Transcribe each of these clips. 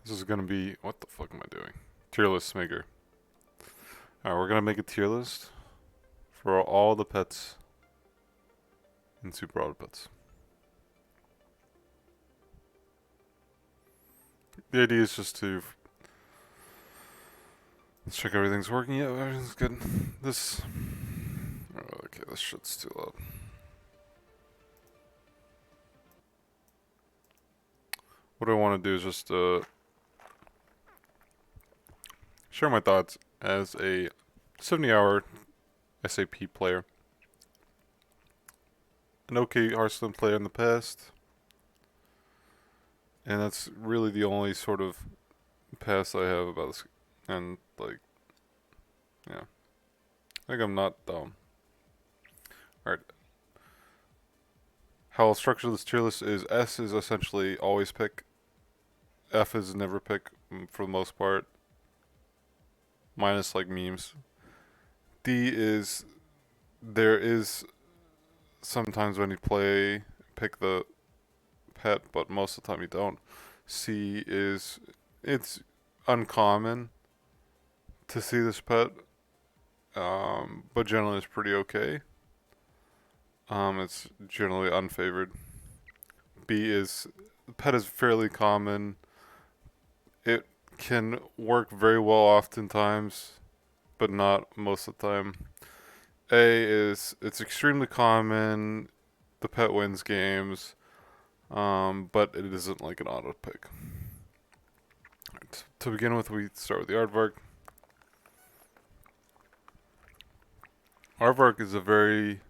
This is gonna be, what the fuck am I doing? Tier list maker. Alright, we're gonna make a tier list for all the pets in Super Auto Pets. The idea is just to let's check everything's working. Yeah, everything's good. This, oh, okay, this shit's too loud. What I want to do is just share my thoughts as a 70-hour SAP player, an okay Hearthstone player in the past, and that's really the only sort of past I have about this. And like, yeah, I think I'm not dumb. All right, how I'll structure this tier list is S is essentially always pick, F is never pick for the most part, minus like memes. D is there is sometimes when you play pick the pet, but most of the time you don't. C is it's uncommon to see this pet, but generally it's pretty okay. It's generally unfavored. B is the pet is fairly common. It can work very well oftentimes, but not most of the time. A is it's extremely common. The pet wins games, but it isn't like an auto pick. Right. To begin with, we start with the aardvark. Aardvark is a very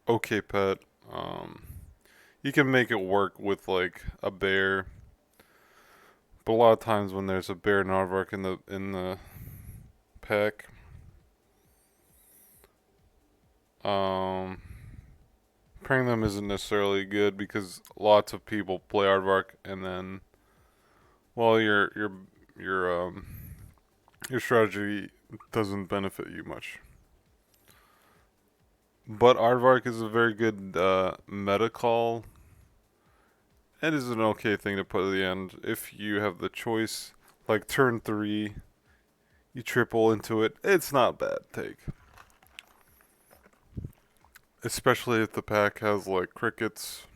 okay pet. You can make it work with like a bear, but a lot of times when there's a bear and aardvark in the pack, um, pairing them isn't necessarily good because lots of people play aardvark and then, well, your your strategy doesn't benefit you much. But aardvark is a very good meta call. It is an okay thing to put at the end if you have the choice. Like turn 3, you triple into it. It's not a bad take. Especially if the pack has like crickets,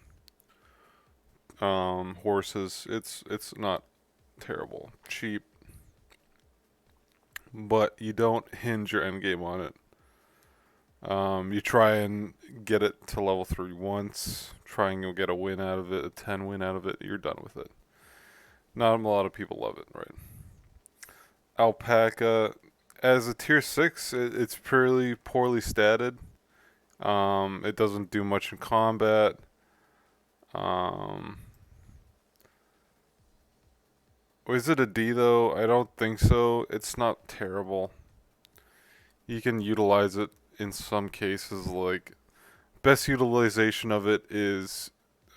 horses. It's not terrible. Cheap, but you don't hinge your end game on it. You try and get it to level 3 once, try and you'll get a win out of it, a 10 win out of it, you're done with it. Not a lot of people love it, right? Alpaca, as a tier 6, it's purely poorly statted. It doesn't do much in combat. Um, is it a D though? I don't think so. It's not terrible. You can utilize it in some cases. Like best utilization of it is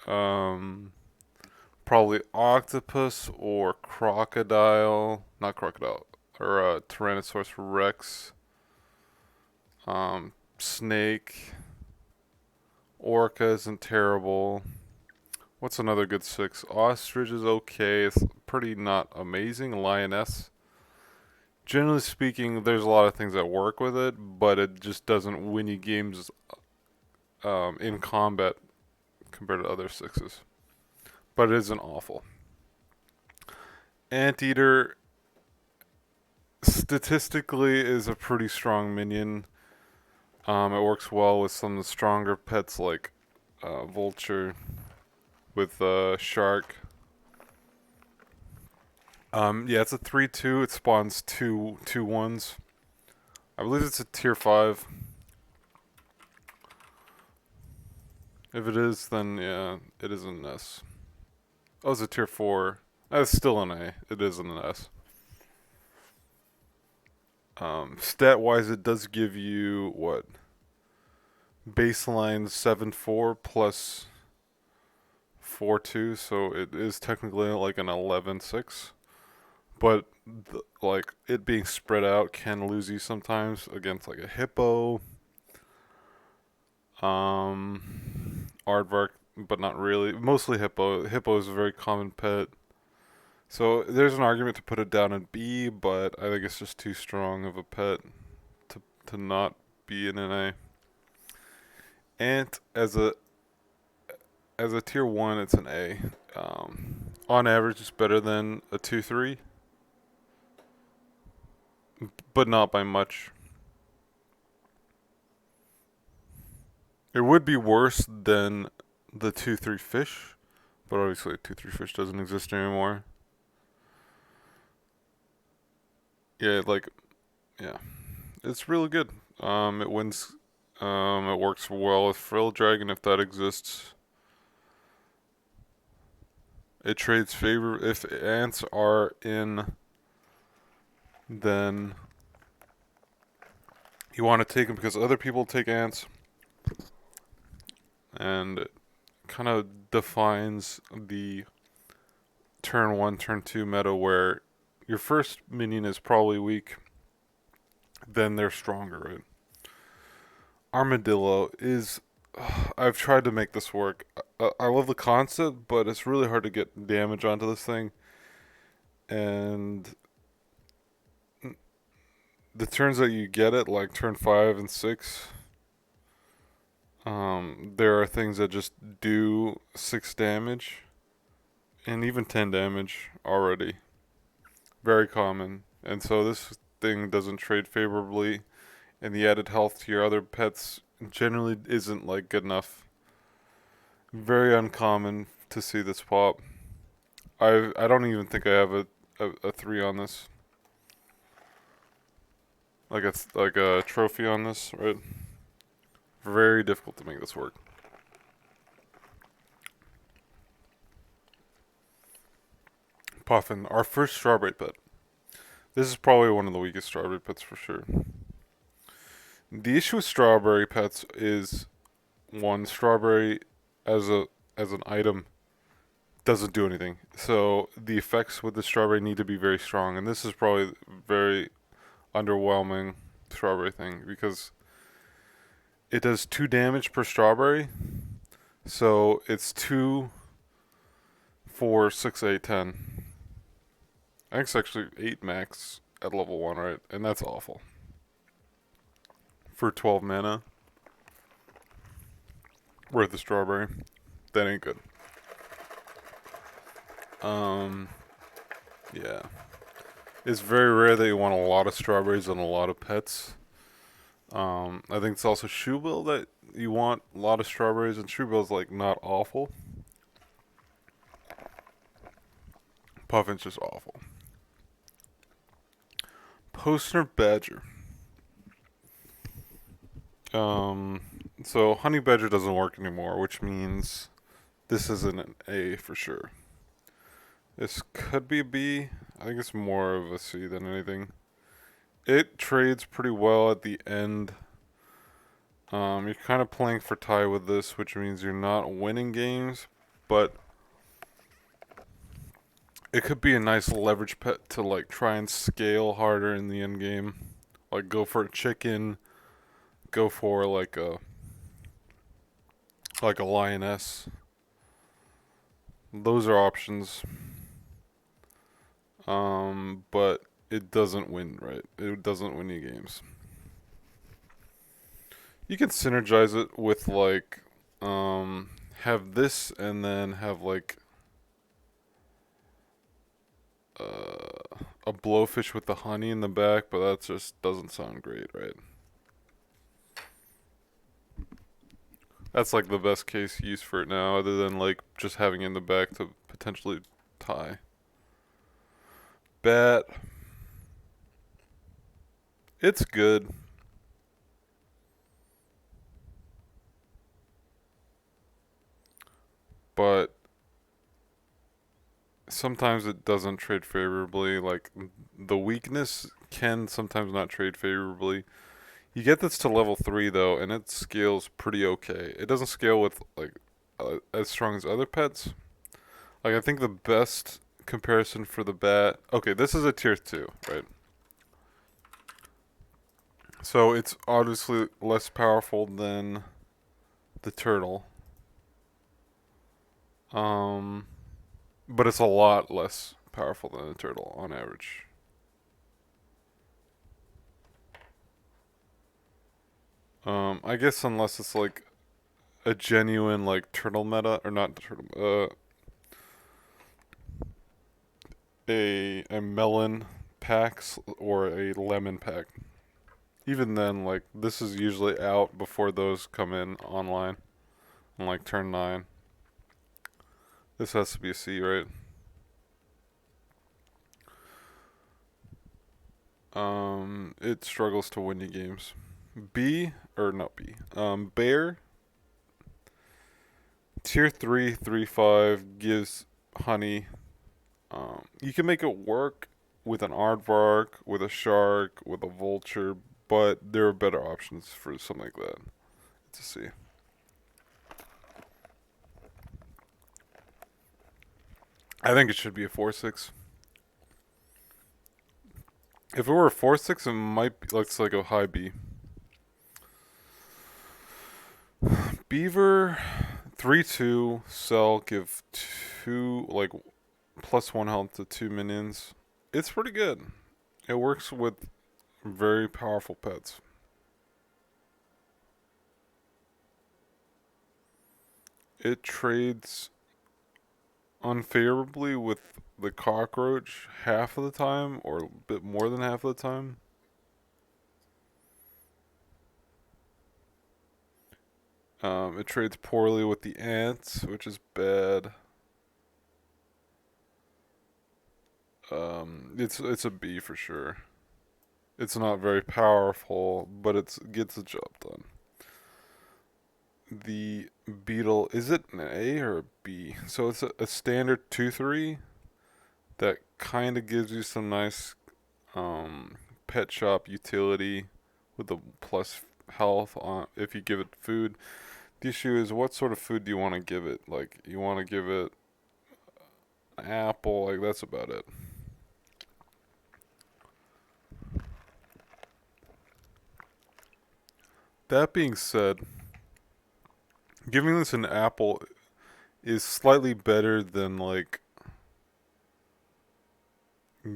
um, probably octopus or crocodile. Not crocodile or Tyrannosaurus Rex. Snake. Orca isn't terrible. What's another good 6? Ostrich is okay. It's pretty not amazing. Lioness. Generally speaking, there's a lot of things that work with it, but it just doesn't win you games in combat compared to other 6s. But it isn't awful. Anteater statistically is a pretty strong minion. It works well with some of the stronger pets like Vulture, with Shark. Yeah, it's a 3/2. It spawns two ones. I believe it's a tier 5. If it is, then yeah, it is an S. Oh, it's a tier 4. That's still an A. It is an S. Stat wise, it does give you what? Baseline 7/4 plus 4/2, so it is technically like an 11/6. But like it being spread out can lose you sometimes against like a hippo, aardvark, but not really. Mostly hippo. Hippo is a very common pet. So there's an argument to put it down in B, but I think it's just too strong of a pet to not be in an A. Ant as a tier one, it's an A. On average, it's better than a 2-3, but not by much. It would be worse than the 2-3 fish, but obviously 2-3 fish doesn't exist anymore. Yeah, like yeah, it's really good. It wins. It works well with Frill Dragon if that exists. It trades favor if ants are in. Then you want to take them because other people take ants, and it kind of defines the turn one, turn two meta where your first minion is probably weak, then they're stronger, right? Armadillo is. I've tried to make this work. I love the concept, but it's really hard to get damage onto this thing. And the turns that you get it, like turn 5 and 6, there are things that just do 6 damage and even 10 damage already. Very common. And so this thing doesn't trade favorably, and the added health to your other pets generally isn't like good enough. Very uncommon to see this pop. I don't even think I have a 3 on this. Like a trophy on this, right? Very difficult to make this work. Puffin, our first strawberry pet. This is probably one of the weakest strawberry pets for sure. The issue with strawberry pets is one, strawberry as an item doesn't do anything. So the effects with the strawberry need to be very strong, and this is probably very underwhelming strawberry thing because it does 2 damage per strawberry. So it's 2, 4, 6, 8, 10. I think it's actually 8 max at level 1, right? And that's awful. For 12 mana. Worth the strawberry. That ain't good. Yeah. It's very rare that you want a lot of strawberries and a lot of pets. I think it's also Shoebill that you want a lot of strawberries, and Shoebill's like not awful. Puffin's just awful. Postner Badger. So Honey Badger doesn't work anymore, which means this isn't an A for sure. This could be a B. I think it's more of a C than anything. It trades pretty well at the end. You're kind of playing for tie with this, which means you're not winning games, but it could be a nice leverage pet to like try and scale harder in the end game. Like go for a chicken, go for like a lioness. Those are options. But it doesn't win, right? It doesn't win you games. You can synergize it with like have this and then have like a blowfish with the honey in the back, but that just doesn't sound great, right? That's like the best case use for it now, other than like just having it in the back to potentially tie. Bat. It's good. But sometimes it doesn't trade favorably. Like the weakness can sometimes not trade favorably. You get this to level 3 though, and it scales pretty okay. It doesn't scale with like as strong as other pets. Like I think the best comparison for the bat. Okay, this is a tier 2, right? So it's obviously less powerful than the turtle. But it's a lot less powerful than a turtle on average. I guess unless it's like a genuine like turtle meta or not turtle, a melon packs or a lemon pack. Even then, like this is usually out before those come in online on like turn 9. This has to be a C, right? It struggles to win you games. B or not B. Bear tier 3, 3-5 gives honey. You can make it work with an aardvark, with a shark, with a vulture, but there are better options for something like that. It's a C. I think it should be a 4-6. If it were a 4-6, it might be looks like a high B. Beaver 3-2 Cell give 2 like +1 health to 2 minions. It's pretty good. It works with very powerful pets. It trades unfavorably with the cockroach half of the time, or a bit more than half of the time. It trades poorly with the ants, which is bad. It's a B for sure. It's not very powerful, but it gets the job done. The beetle, is it an A or a B? So it's a standard 2-3 that kind of gives you some nice pet shop utility with a plus health on if you give it food. The issue is, what sort of food do you want to give it? Like, you want to give it an apple, like that's about it. That being said, giving this an apple is slightly better than like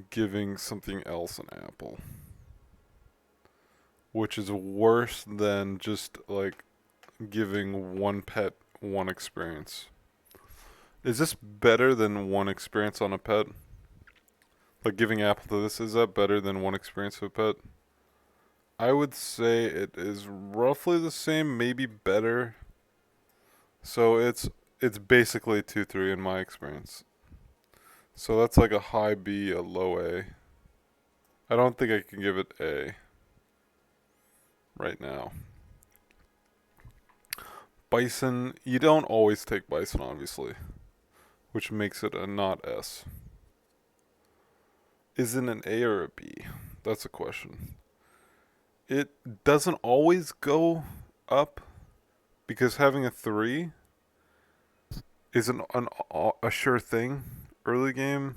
giving something else an apple, which is worse than just like giving one pet one experience. Is this better than one experience on a pet? Like giving apple to this, is that better than one experience of a pet? I would say it is roughly the same, maybe better. So it's basically 2-3 in my experience. So that's like a high B, a low A. I don't think I can give it A right now. Bison, you don't always take bison, obviously, which makes it a not S. Is it an A or a B? That's a question. It doesn't always go up because having a 3 isn't a sure thing early game.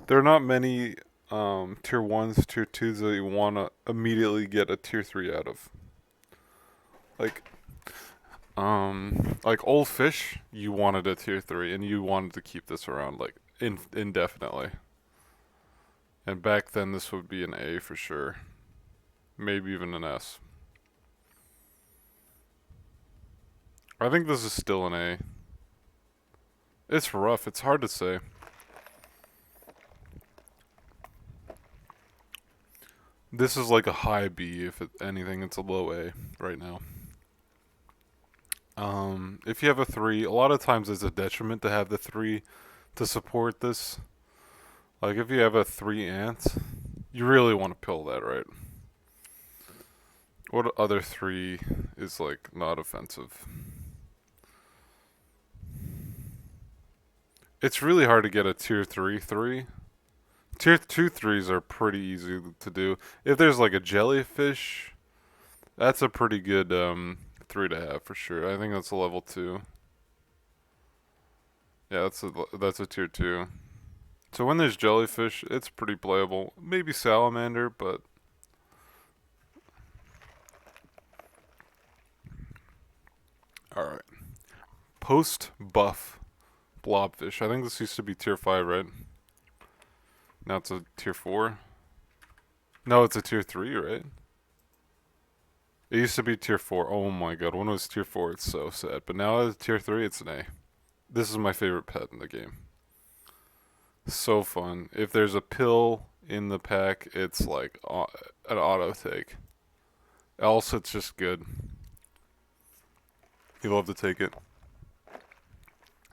There are not many tier 1s, tier 2s that you want to immediately get a tier 3 out of. Like old fish, you wanted a tier 3 and you wanted to keep this around like indefinitely. And back then this would be an A for sure. Maybe even an S. I think this is still an A. It's rough, it's hard to say. This is like a high B, if anything, it's a low A right now. If you have a 3, a lot of times it's a detriment to have the 3 to support this. Like if you have a 3 ant, you really want to pill that, right? What other 3 is like not offensive? It's really hard to get a tier 3 3. Tier 2 3s are pretty easy to do. If there's like a jellyfish, that's a pretty good 3 to have for sure. I think that's a level 2. Yeah, that's a tier 2. So when there's jellyfish, it's pretty playable. Maybe salamander, but all right. Post buff blobfish. I think this used to be tier 5, right? Now it's a tier 4. No, it's a tier 3, right? It used to be tier 4. Oh my god, when it was tier 4, it's so sad. But now it's tier 3, it's an A. This is my favorite pet in the game. So fun. If there's a pill in the pack, it's like an auto take. Else, it's just good. You love to take it.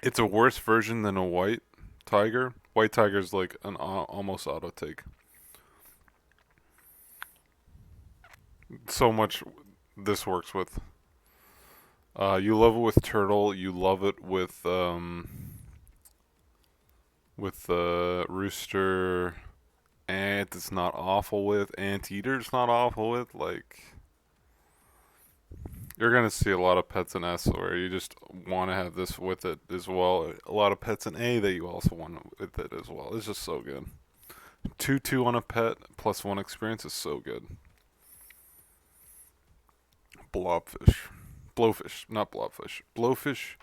It's a worse version than a white tiger. White tiger is like an almost auto take. So much this works with. You love it with turtle. You love it with rooster. Ant. It's not awful with. Anteater. It's not awful with. Like, you're gonna see a lot of pets in S where you just want to have this with it as well. A lot of pets in A that you also want with it as well. It's just so good. 2/2 on a pet plus 1 experience is so good. Blobfish. Blowfish, not blobfish. Blowfish.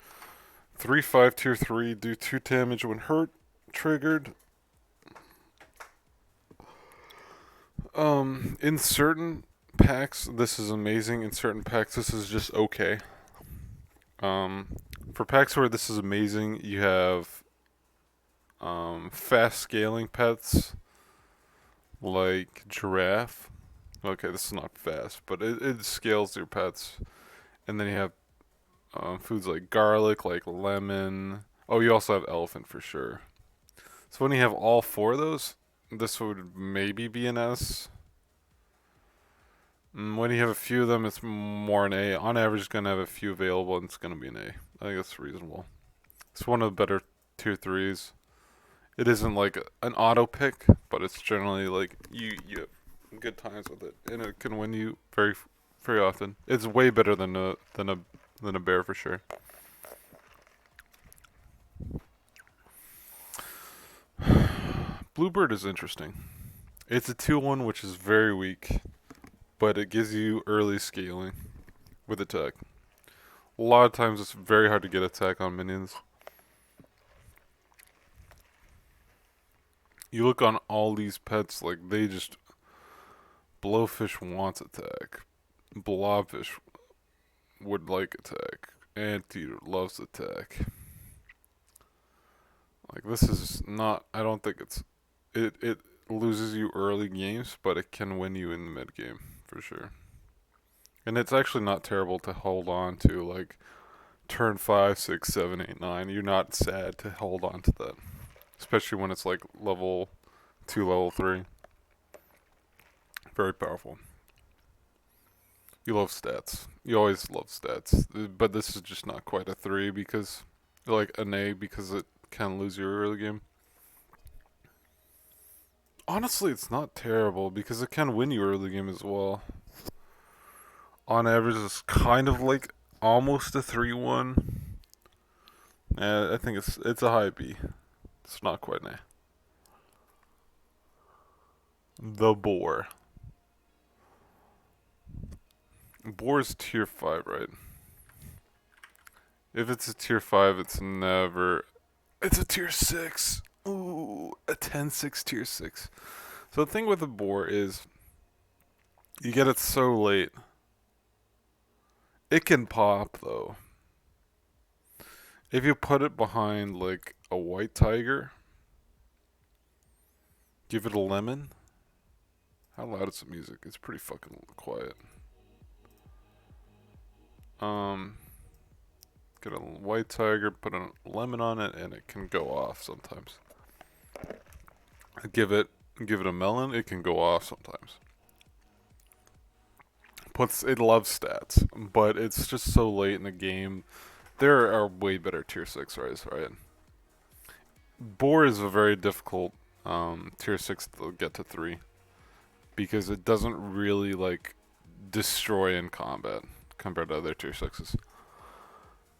3/5 tier 3. Do 2 damage when hurt. Triggered. In certain packs, this is amazing. In certain packs, this is just okay. For packs where this is amazing, you have fast scaling pets like giraffe. Okay, this is not fast, but it scales your pets. And then you have foods like garlic, like lemon. Oh, you also have elephant for sure. So when you have all 4 of those, this would maybe be an S. When you have a few of them, it's more an A. On average, it's going to have a few available, and it's going to be an A. I think that's reasonable. It's one of the better tier 3s. It isn't like an auto pick, but it's generally like you have good times with it, and it can win you very often. It's way better than a bear for sure. Bluebird is interesting. It's a 2/1, which is very weak, but it gives you early scaling with attack. A lot of times it's very hard to get attack on minions. You look on all these pets, like they just... Blowfish wants attack. Blobfish would like attack. Anteater loves attack. Like, this is not... I don't think it's... It loses you early games, but it can win you in the mid game, for sure. And it's actually not terrible to hold on to, like, turn 5, 6, 7, 8, 9. You're not sad to hold on to that. Especially when it's, like, level 2, level 3. Very powerful. You love stats. You always love stats. But this is just not quite a 3 because... Like, an A because it can lose your early game. Honestly, it's not terrible because it can win you early game as well. On average, it's kind of like almost a 3/1. I think it's a high B. It's not quite an A. The boar. Boar is tier 5, right? If it's a tier 5, it's never... It's a tier 6. Ooh, a 10/6 tier 6. So the thing with the boar is you get it so late. It can pop though. If you put it behind like a white tiger, give it a lemon. How loud is the music? It's pretty fucking quiet. Get a white tiger, put a lemon on it, and it can go off sometimes. Give it a melon, it can go off sometimes. It loves stats, but it's just so late in the game. There are way better tier 6 rays, right? Boar is a very difficult tier 6 to get to 3 because it doesn't really like destroy in combat compared to other tier 6s.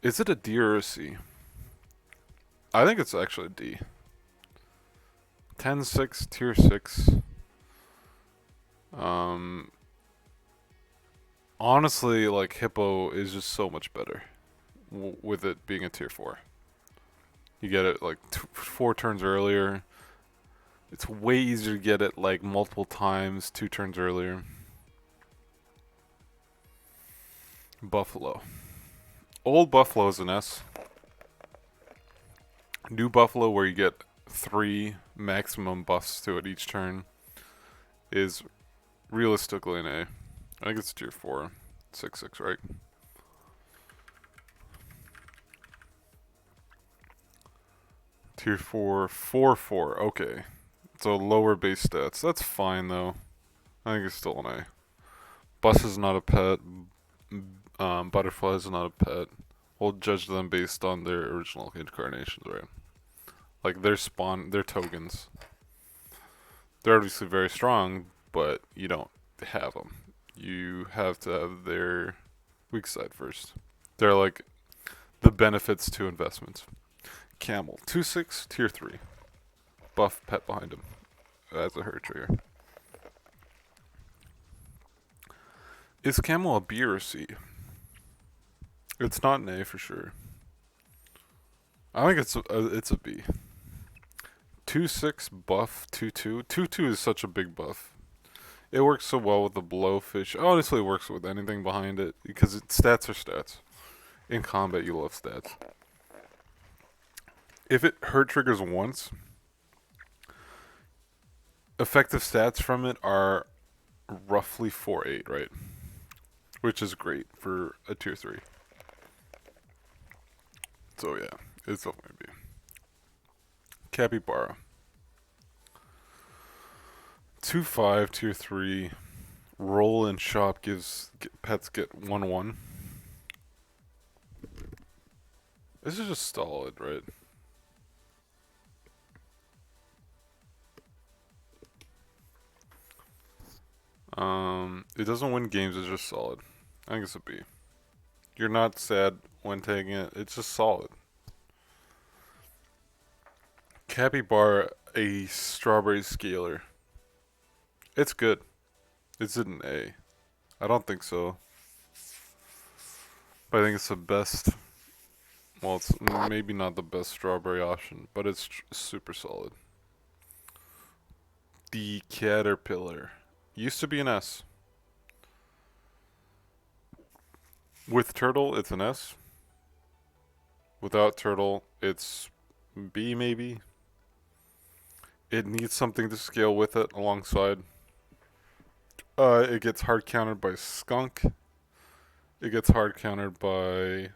Is it a D or a C? I think it's actually a D. 10/6 tier 6. Honestly, like Hippo is just so much better with it being a tier 4. You get it like 4 turns earlier. It's way easier to get it like multiple times, 2 turns earlier. Buffalo. Old Buffalo is an S. New Buffalo, where you get 3 maximum buffs to it each turn, is realistically an A. I think it's tier 4. 6/6, right? Tier 4, 4/4. Okay. So lower base stats. That's fine though. I think it's still an A. Bus is not a pet. Butterfly is not a pet. We'll judge them based on their original incarnations, right? Like their spawn, their tokens. They're obviously very strong, but you don't have them. You have to have their weak side first. They're like the benefits to investments. Camel, 2/6, tier 3. Buff pet behind him as a hurt trigger. Is Camel a B or a C? It's not an A for sure. I think it's a B. 2/6 buff 2/2. 2/2 is such a big buff. It works so well with the blowfish. Honestly, it works with anything behind it because stats are stats. In combat, you love stats. If it hurt triggers once, effective stats from it are roughly 4/8, right? Which is great for a tier 3. So yeah, it's definitely a B. Capybara. 2/5, tier 3. Roll and shop pets get 1/1. This is just solid, right? It doesn't win games, it's just solid. I think it's a B. You're not sad when taking it, it's just solid. Capybara, a strawberry scaler. It's good. Is it an A? I don't think so. But I think it's the best. Well, it's maybe not the best strawberry option, but it's super solid. The Caterpillar. Used to be an S. With turtle, it's an S. Without turtle, it's B maybe. It needs something to scale with it alongside. It gets hard countered by skunk. It gets hard countered by...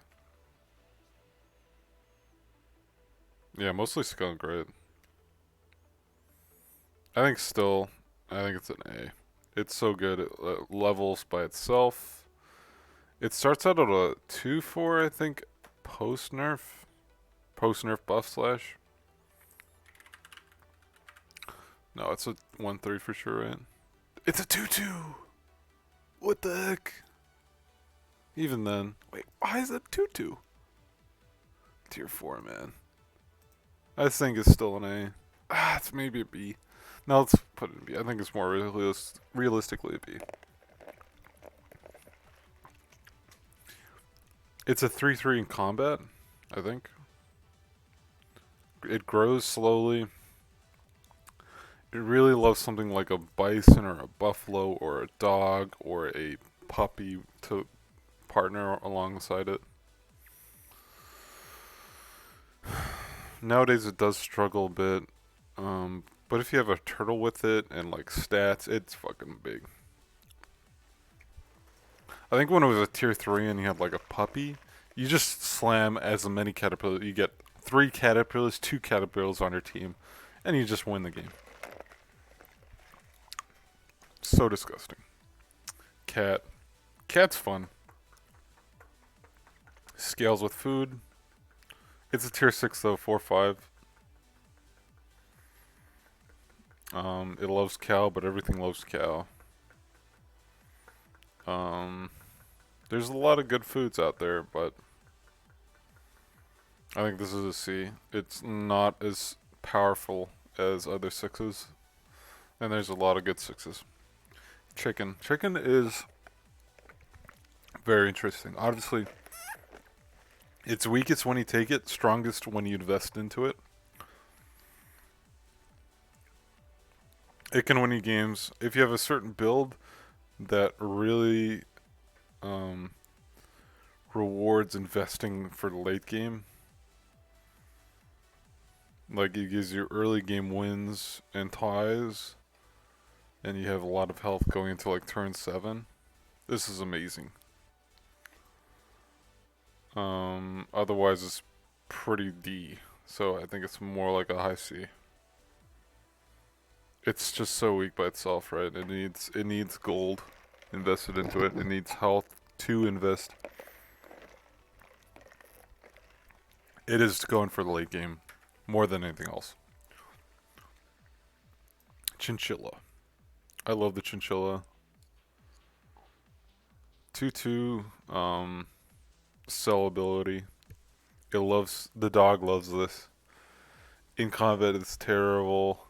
Yeah, mostly skunk, right? I think it's an A. It's so good. It levels by itself. It starts out at a 2/4, I think, post-nerf. Post-nerf buff slash. No, it's a 1/3 for sure, right? It's a 2/2! What the heck? Even then. Wait, why is it 2/2? Tier 4, man. I think it's still an A. It's maybe a B. No, let's put it in B. I think it's more realistically a B. It's a 3/3 in combat, I think. It grows slowly. It really loves something like a bison or a buffalo or a dog or a puppy to partner alongside it. Nowadays it does struggle a bit, but if you have a turtle with it and like stats, it's fucking big. I think when it was a tier 3 and you had like a puppy, you just slam as many caterpillars. You get 3 caterpillars, 2 caterpillars on your team, and you just win the game. So disgusting. Cat. Cat's fun. Scales with food. It's a tier 6 though, 4/5. It loves cow, but everything loves cow. There's a lot of good foods out there, but I think this is a C. It's not as powerful as other 6s, and there's a lot of good 6s. Chicken. Chicken is very interesting. Obviously, it's weakest when you take it, strongest when you invest into it. It can win you games if you have a certain build that really um, rewards investing for the late game. Like it gives you early game wins and ties, and you have a lot of health going into like turn 7. This is amazing. Otherwise, it's pretty D. So I think it's more like a high C. It's just so weak by itself, right? It needs gold invested into it. It needs health to invest. It is going for the late game more than anything else. Chinchilla. I love the chinchilla. 2/2 cell ability. The dog loves this. In combat it's terrible.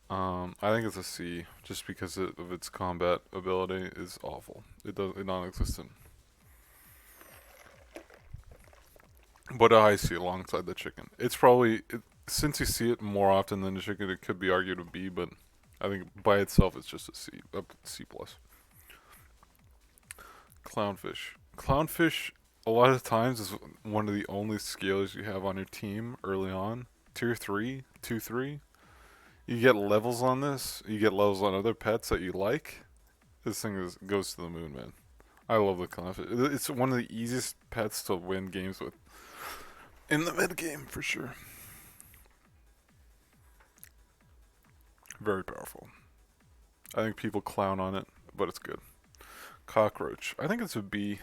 I think it's a C just because of its combat ability is awful. It's non-existent. But I see alongside the chicken. It's probably since you see it more often than the chicken, it could be argued a B, but I think by itself it's just a C, a C plus. Clownfish. Clownfish, a lot of times is one of the only scales you have on your team early on. Tier 3, 2, 3. You get levels on this. You get levels on other pets that you like. This thing goes to the moon, man. I love the clownfish. It's one of the easiest pets to win games with. In the mid game, for sure. Very powerful. I think people clown on it, but it's good. Cockroach. I think it's a B.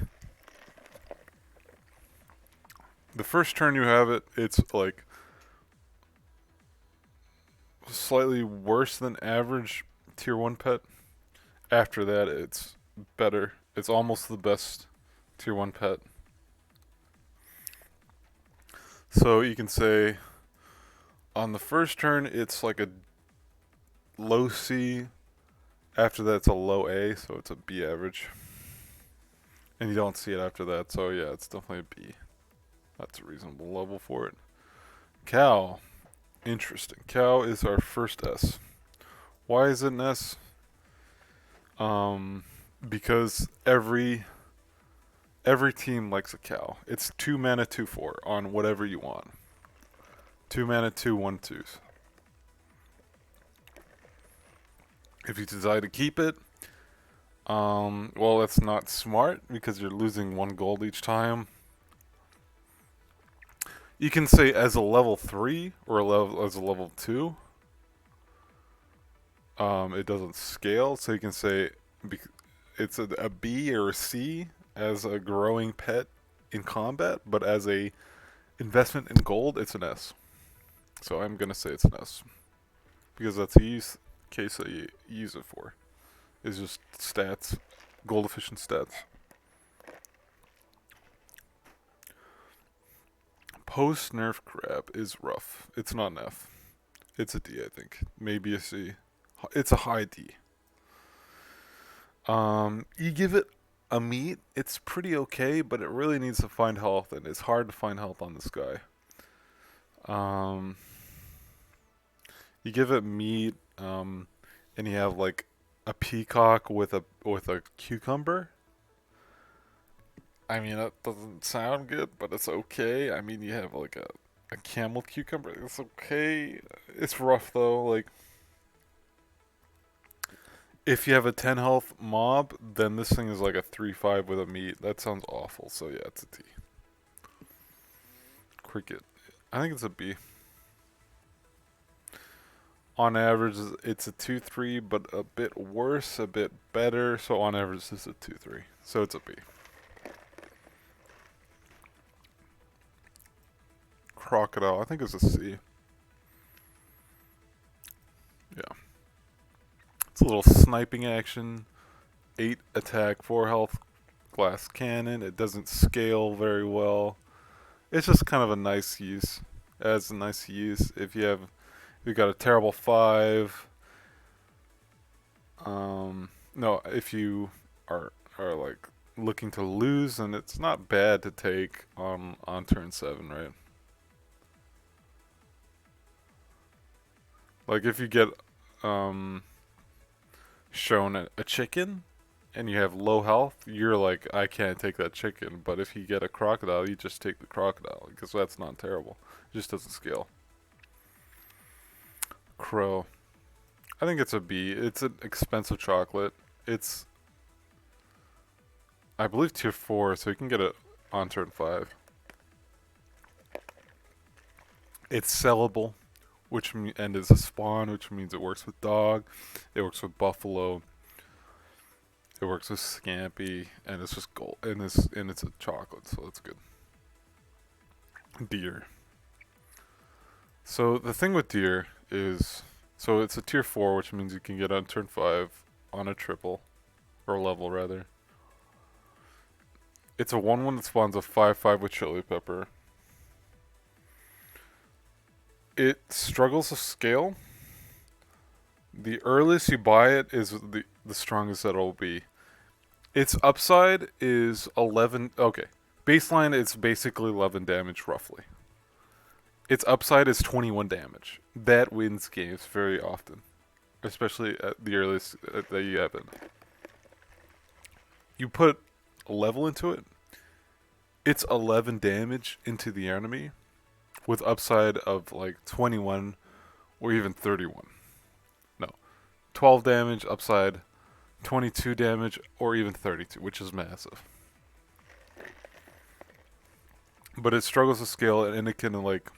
The first turn you have it, it's like slightly worse than average tier 1 pet. After that, it's better. It's almost the best tier 1 pet. So you can say on the first turn, it's like a low C. After that, it's a low A, so it's a B average. And you don't see it after that, so yeah, it's definitely a B. That's a reasonable level for it. Cow. Interesting. Cow is our first S. Why is it an S? Because every team likes a cow. It's 2 mana 2/4 on whatever you want. 2 mana 2/1/2s. If you decide to keep it, well, that's not smart because you're losing 1 gold each time. You can say as a level 3 or as a level 2. It doesn't scale, so you can say it's a B or a C as a growing pet in combat, but as a investment in gold, it's an S. So I'm gonna say it's an S because that's the case that you use it for. Is just stats, gold efficient stats. Post nerf crab is rough. It's not an F. It's a D, I think. Maybe a C. It's a high D. You give it a meat, it's pretty okay, but it really needs to find health, and it's hard to find health on this guy. You give it meat, and you have like a peacock with a cucumber. I mean, that doesn't sound good, but it's okay. I mean, you have like a camel cucumber. It's okay. It's rough though. Like, if you have a 10 health mob, then this thing is like a 3/5 with a meat. That sounds awful. So yeah, it's a T. Cricket. I think it's a B. On average, it's a 2/3, but a bit worse, a bit better. So on average, it's a 2/3. So it's a B. Crocodile. I think it's a C. Yeah. It's a little sniping action. 8 attack, 4 health, glass cannon. It doesn't scale very well. It's just kind of a nice use. It has a nice use if you got a terrible 5. No, if you are like looking to lose, and it's not bad to take on turn 7, right? Like if you get um, shown a chicken and you have low health, you're like, I can't take that chicken. But if you get a crocodile, you just take the crocodile because that's not terrible. It just doesn't scale. Crow. I think it's a B. It's an expensive chocolate. It's, I believe, tier 4, so you can get it on turn 5. It's sellable, and is a spawn, which means it works with dog, it works with buffalo, it works with scampi, and it's just gold, and it's a chocolate, so it's good. Deer. So the thing with deer is, so it's a tier 4, which means you can get on turn 5 on a triple, or level rather. It's a 1/1 that spawns a 5/5 with chili pepper. It struggles to scale. The earliest you buy it is the strongest that it'll be. Its upside is 11. Okay, baseline is basically 11 damage roughly. Its upside is 21 damage. That wins games very often, especially at the earliest that you have it. You put a level into it, it's 11 damage into the enemy with upside of like 21 or even 31. No, 12 damage upside, 22 damage, or even 32, which is massive. But it struggles to scale, and it can like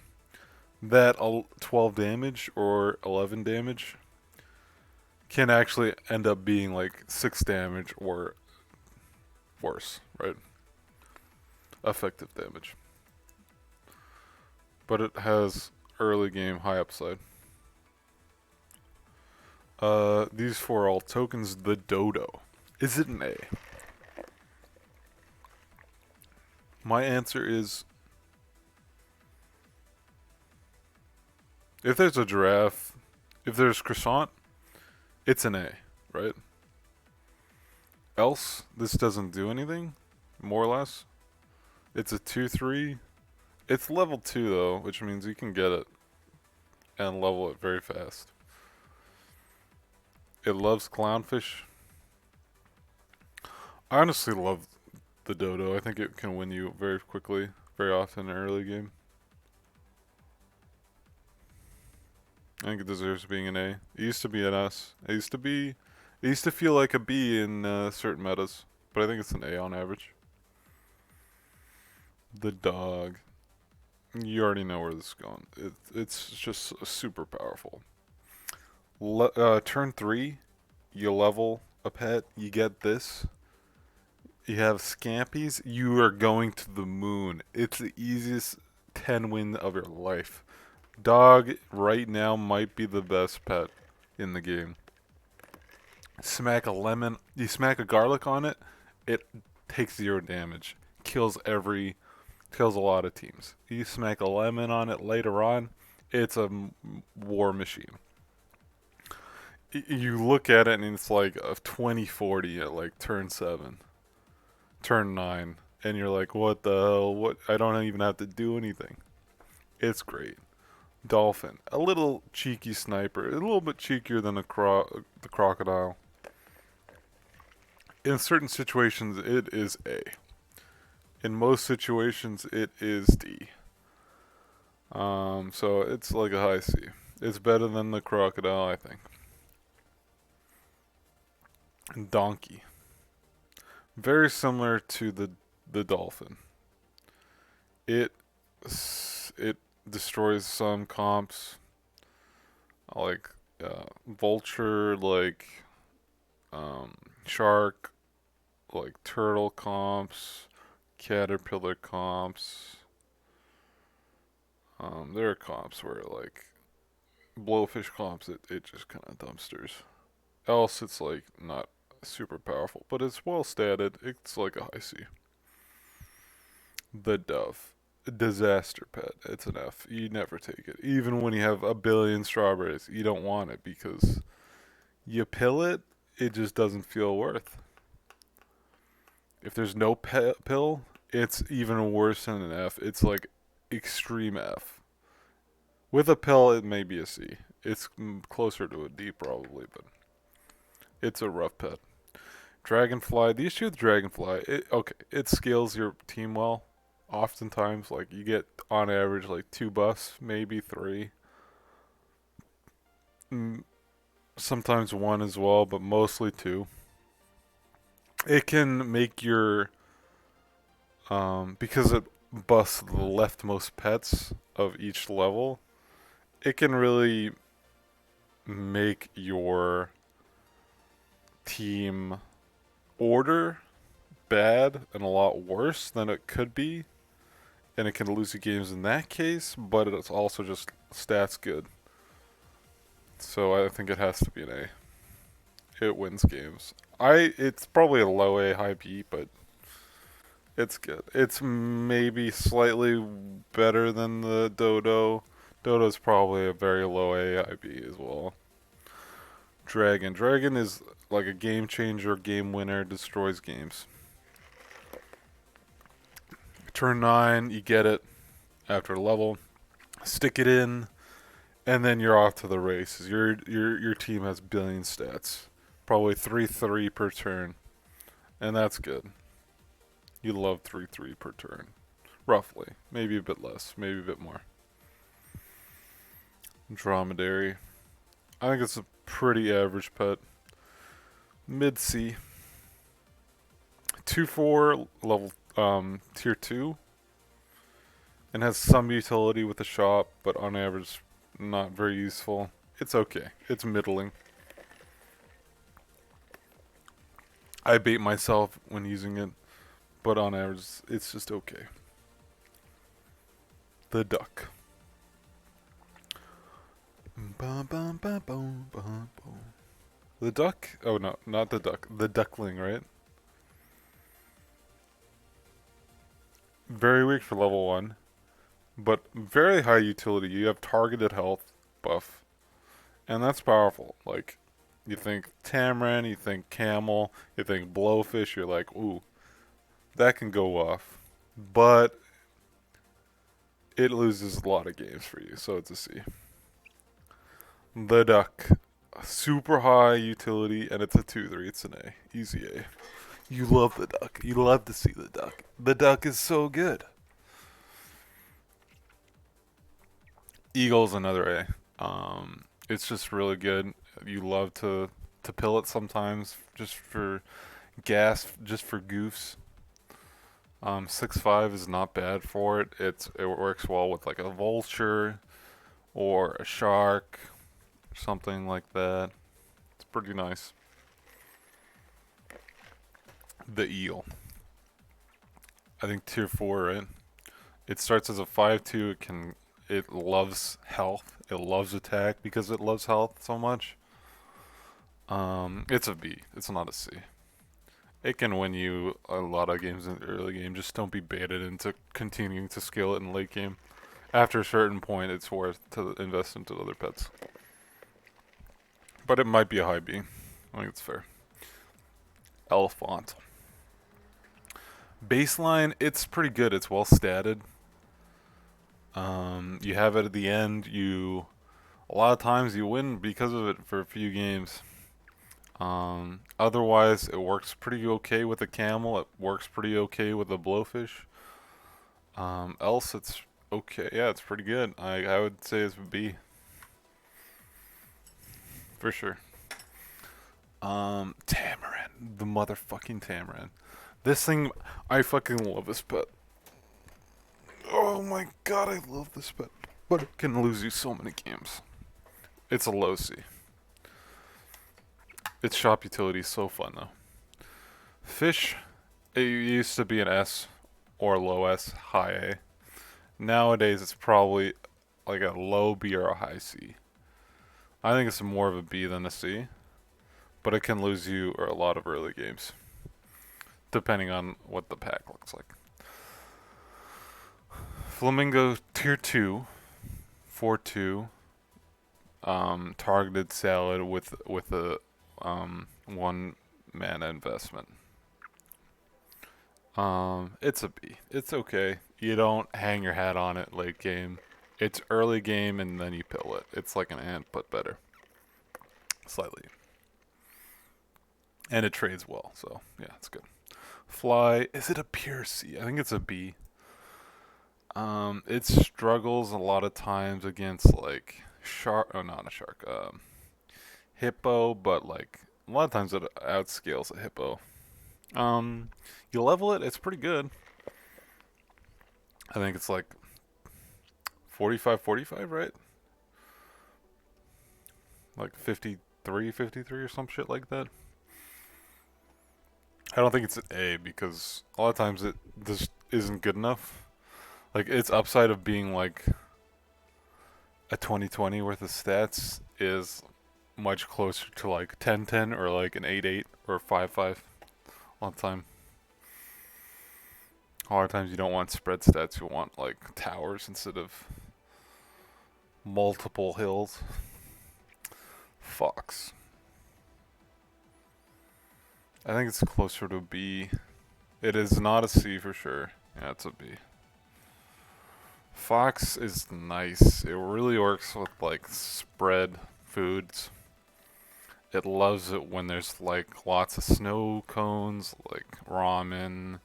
that 12 damage or 11 damage can actually end up being like 6 damage or worse, right? Effective damage. But it has early game high upside. These 4 are all tokens. The dodo. Is it an A? My answer is, if there's a giraffe, if there's croissant, it's an A, right? Else, this doesn't do anything, more or less. It's a 2/3. It's level 2 though, which means you can get it and level it very fast. It loves clownfish. I honestly love the dodo. I think it can win you very quickly, very often in early game. I think it deserves being an A. It used to be an S. It used to feel like a B in certain metas, but I think it's an A on average. The dog. You already know where this is going. It's just super powerful. Turn 3, you level a pet, you get this. You have scampies, you are going to the moon. It's the easiest 10 win of your life. Dog right now might be the best pet in the game. Smack a lemon, you smack a garlic on it, it takes 0 damage. Kills a lot of teams. You smack a lemon on it later on, it's a war machine. You look at it and it's like a 20/40 at like turn 7, turn 9, and you're like, what the hell? What? I don't even have to do anything. It's great. Dolphin, a little cheeky sniper, a little bit cheekier than the crocodile. In certain situations, it is A. In most situations, it is D. So it's like a high C. It's better than the crocodile, I think. Donkey. Very similar to the dolphin. It destroys some comps, like vulture, like shark, like turtle comps, caterpillar comps. There are comps where like blowfish comps, it just kind of dumpsters. Else it's like not super powerful, but it's well statted. It's like a high C. The dove. A disaster pet. It's an F. You never take it. Even when you have a billion strawberries, you don't want it because you pill it, it just doesn't feel worth. If there's no pill, it's even worse than an F. It's like extreme F. With a pill, it may be a C. It's closer to a D probably, but it's a rough pet. Dragonfly. The issue with Dragonfly, it scales your team well. Oftentimes, like you get on average like 2 buffs, maybe 3. Mm, Sometimes 1 as well, but mostly 2. It can make your because it buffs the leftmost pets of each level. It can really make your team order bad and a lot worse than it could be, and it can lose you games in that case, but it's also just stats good. So I think it has to be an A. It wins games. It's probably a low A, high B, but it's good. It's maybe slightly better than the Dodo. Dodo's probably a very low A, high B as well. Dragon. Dragon is like a game changer, game winner, destroys games. Turn 9, you get it after level. Stick it in, and then you're off to the races. Your team has billion stats. Probably 3/3 per turn. And that's good. You love 3/3 per turn. Roughly. Maybe a bit less, maybe a bit more. Dromedary. I think it's a pretty average pet. Mid C. 2/4 level tier 2. And has some utility with the shop, but on average not very useful. It's okay. It's middling. I bait myself when using it, but on average it's just okay. The duck. The duck? Oh no, not the duck. The duckling, right? Very weak for level 1, but very high utility. You have targeted health buff, and that's powerful. Like, you think Tamarin, you think Camel, you think Blowfish, you're like, ooh, that can go off. But it loses a lot of games for you, so it's a C. The duck. Super high utility, and it's a 2/3. It's an A. Easy A. You love the duck. You love to see the duck. The duck is so good. Eagle's another A. It's just really good. You love to pill it sometimes, just for gas, just for goofs. 6/5 is not bad for it. It works well with like a vulture or a shark, something like that. It's pretty nice. The eel. I think tier 4, right? It starts as a 5/2. It loves health. It loves attack because it loves health so much. It's a B. It's not a C. It can win you a lot of games in the early game. Just don't be baited into continuing to scale it in late game. After a certain point, it's worth to invest into other pets. But it might be a high B. I think it's fair. Elephant. Baseline, it's pretty good. It's well statted. You have it at the end. A lot of times you win because of it for a few games. Otherwise, it works pretty okay with a camel. It works pretty okay with a blowfish. Else, it's okay. Yeah, it's pretty good. I would say it's a B. For sure. Tamarin. The motherfucking Tamarin. This thing, I fucking love this pet. Oh my god, I love this pet. But it can lose you so many games. It's a low C. Its shop utility is so fun though. Fish, it used to be an S or low S, high A. Nowadays it's probably like a low B or a high C. I think it's more of a B than a C, but it can lose you a lot of early games, depending on what the pack looks like. Flamingo tier 2, 4/2, targeted salad with a 1 mana investment. It's a B. It's okay. You don't hang your hat on it late game. It's early game and then you pill it. It's like an ant, but better. Slightly. And it trades well, so yeah, it's good. Fly, is it a pure C? I think it's a B. It struggles a lot of times against like shark. Oh, not a shark. Hippo, but like a lot of times it outscales a hippo. Um, you level it, it's pretty good. I think it's like 45, right? Like 53 or some shit like that. I don't think it's an A because a lot of times it just isn't good enough. Like its upside of being like a 2020 worth of stats is much closer to like 10-10 or like an 8-8 or 5-5 all the time. A lot of times you don't want spread stats, you want like towers instead of multiple hills. Fox. I think it's closer to B. It is not a C for sure. Yeah, it's a B. Fox is nice. It really works with like spread foods. It loves it when there's like lots of snow cones, like ramen,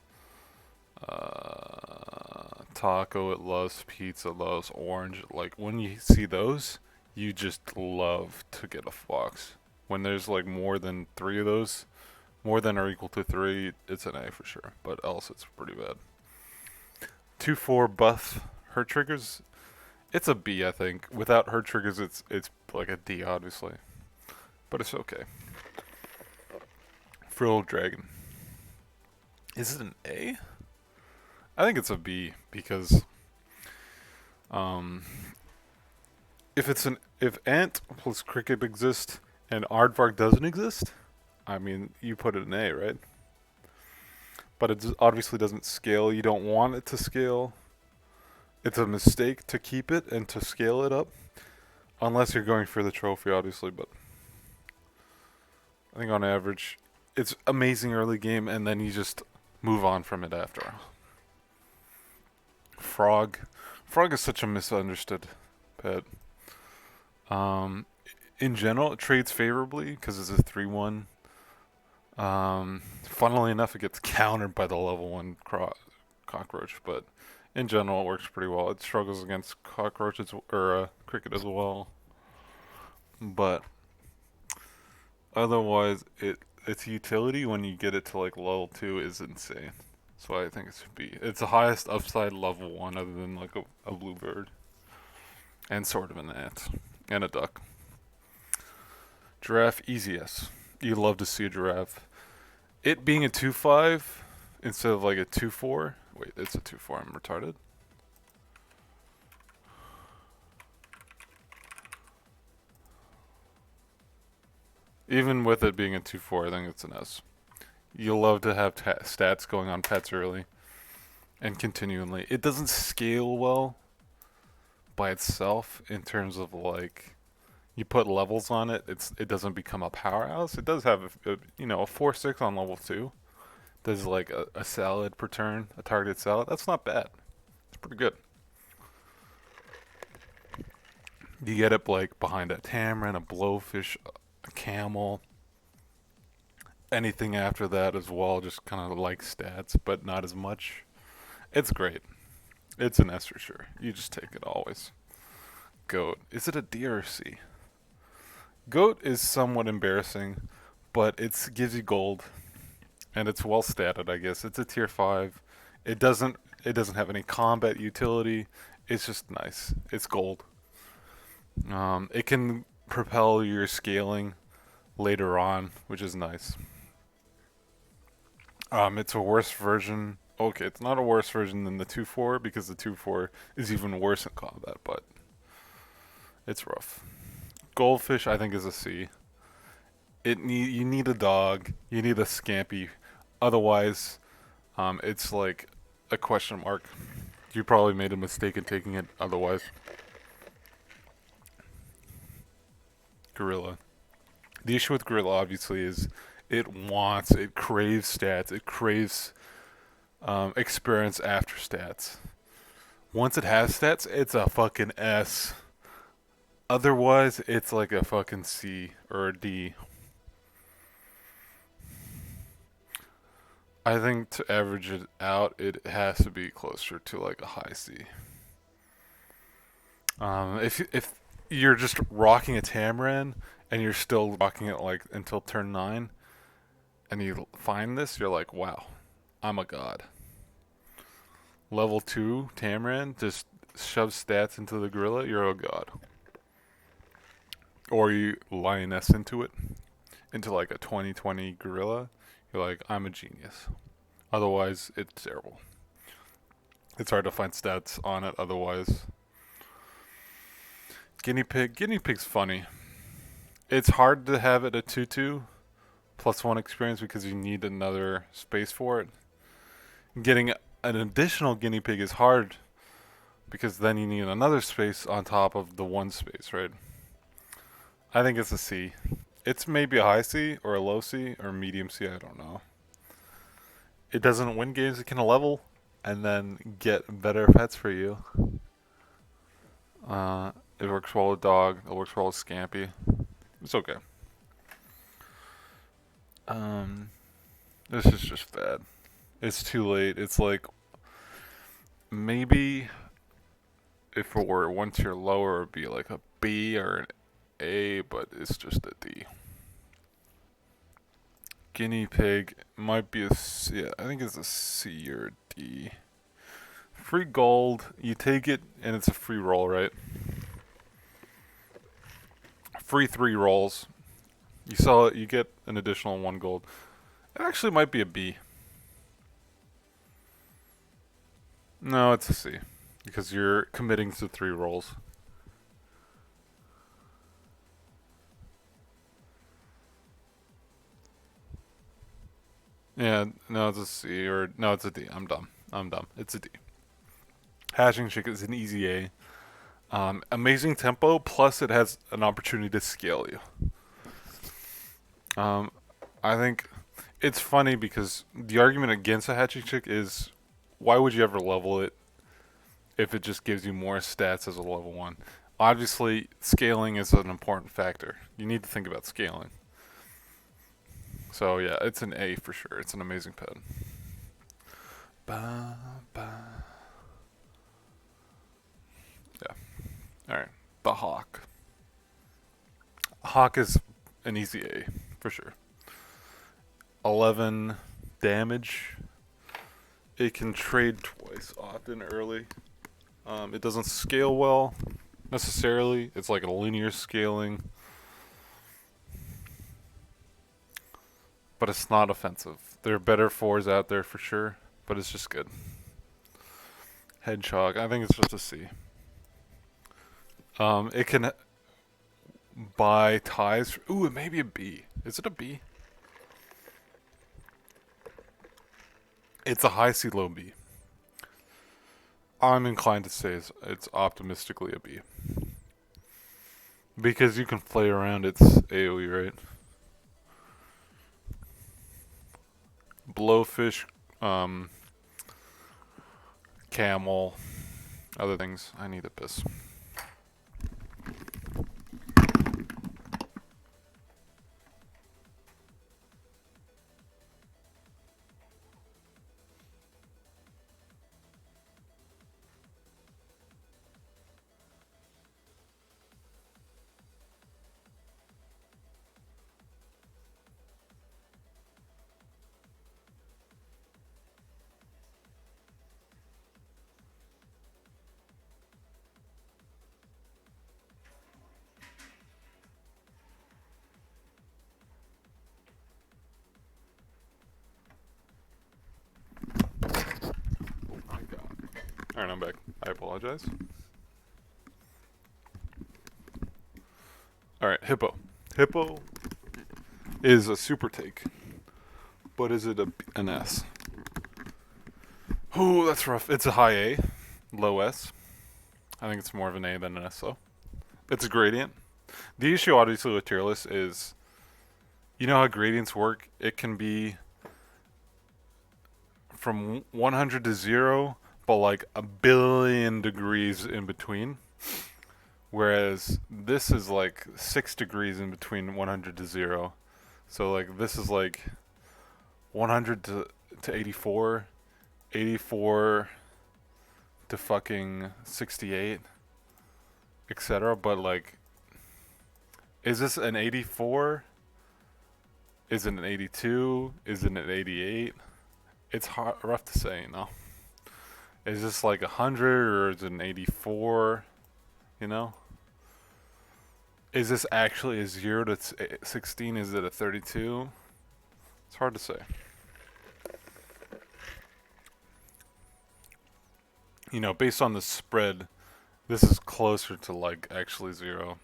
taco. It loves pizza. It loves orange. Like when you see those, you just love to get a fox. When there's like more than three of those, more than or equal to three, it's an A for sure. But else, it's pretty bad. 2-4 buff. Her triggers, it's a B, I think. Without her triggers, it's like a D, obviously. But it's okay. Frilled Dragon. Is it an A? I think it's a B because um, if Ant plus Cricket exist and Aardvark doesn't exist, I mean you put it in A, right? But it obviously doesn't scale. You don't want it to scale. It's a mistake to keep it and to scale it up, unless you're going for the trophy, obviously. But I think on average, it's amazing early game, and then you just move on from it after. Frog. Frog is such a misunderstood pet. Um, in general, it trades favorably because it's a 3-1. Funnily enough, it gets countered by the level 1 cockroach, but in general, it works pretty well. It struggles against cockroaches or cricket as well, but otherwise, its utility when you get it to like level 2 is insane. So I think it should be. It's the highest upside level 1 other than like a bluebird. And sort of an ant. And a duck. Giraffe, easy S. You love to see a giraffe. It being a 2-5 instead of like a 2-4. Wait, it's a 2-4. I'm retarded. Even with it being a 2-4, I think it's an S. You love to have stats going on pets early and continually. It doesn't scale well by itself in terms of like you put levels on it. It doesn't become a powerhouse. It does have a 4-6 on level 2. Does like a salad per turn, a targeted salad. That's not bad. It's pretty good. You get it like behind a tamarin, a blowfish, a camel. Anything after that as well, just kind of like stats, but not as much. It's great. It's an S for sure. You just take it always. Goat. Is it a D or a C? Goat is somewhat embarrassing, but it gives you gold, and it's well statted. I guess it's a tier 5. It doesn't have any combat utility. It's just nice. It's gold. It can propel your scaling later on, which is nice. It's a worse version. Okay, it's not a worse version than the 2-4 because the 2-4 is even worse in combat, but it's rough. Goldfish, I think, is a C. You need a dog. You need a Scampy. Otherwise, it's like a question mark. You probably made a mistake in taking it. Otherwise, Gorilla. The issue with Gorilla, obviously, is it craves stats. It craves experience after stats. Once it has stats, it's a fucking S. Otherwise, it's like a fucking C or a D. I think to average it out, it has to be closer to like a high C. If you're just rocking a Tamarin and you're still rocking it like until turn 9, and you find this, you're like, wow, I'm a god. Level 2 Tamarin just shoves stats into the gorilla, you're a god. Or you lioness into like a 2020 gorilla, you're like, I'm a genius. Otherwise, it's terrible. It's hard to find stats on it otherwise. Guinea pig. Guinea pig's funny. It's hard to have it a 2-2 +1 experience because you need another space for it. Getting an additional guinea pig is hard because then you need another space on top of the one space, right? I think it's a C. It's maybe a high C or a low C or medium C, I don't know. It doesn't win games, it can level and then get better pets for you. It works well with dog, it works well with Scampy. It's okay. This is just bad. It's too late. It's like maybe if it were one tier lower, it would be like a B or an A, but it's just a D. Guinea pig might be a C. Yeah, I think it's a C or a D. Free gold, you take it and it's a free roll, right? Free 3 rolls. You sell it, you get an additional 1 gold. It actually might be a B. No, it's a C. Because you're committing to 3 rolls. Yeah, no, it's a C. Or, no, it's a D. I'm dumb. It's a D. Hatching Chick is an easy A. Amazing tempo, plus it has an opportunity to scale you. I think it's funny because the argument against a hatching chick is why would you ever level it if it just gives you more stats as a level 1? Obviously, scaling is an important factor. You need to think about scaling. So yeah, it's an A for sure. It's an amazing pet. Ba, ba. Yeah. Alright. The Hawk. Hawk is an easy A for sure. 11 damage. It can trade twice often early. It doesn't scale well necessarily. It's like a linear scaling. But it's not offensive. There are better 4s out there for sure, but it's just good. Hedgehog, I think it's just a C. It can buy ties. Ooh, it may be a B. Is it a B? It's a high C, low B. I'm inclined to say it's optimistically a B. Because you can play around its AoE, right? Blowfish, camel, other things. I need a piss. Alright, I'm back. I apologize. Alright, Hippo. Hippo is a super take. But is it an S? Ooh, that's rough. It's a high A, low S. I think it's more of an A than an S, though. It's a gradient. The issue, obviously, with tier lists is, you know how gradients work? It can be from 100 to 0, but like a billion degrees in between. Whereas this is like 6 degrees in between 100 to 0. So like this is like 100 to 84, 84 to fucking 68, etc. But like, is this an 84? Is it an 82? Is it an 88? It's hard, rough to say, you know. Is this like 100 or is it an 84? You know? Is this actually a 0 to 16? Is it a 32? It's hard to say. You know, based on the spread, this is closer to like actually 0.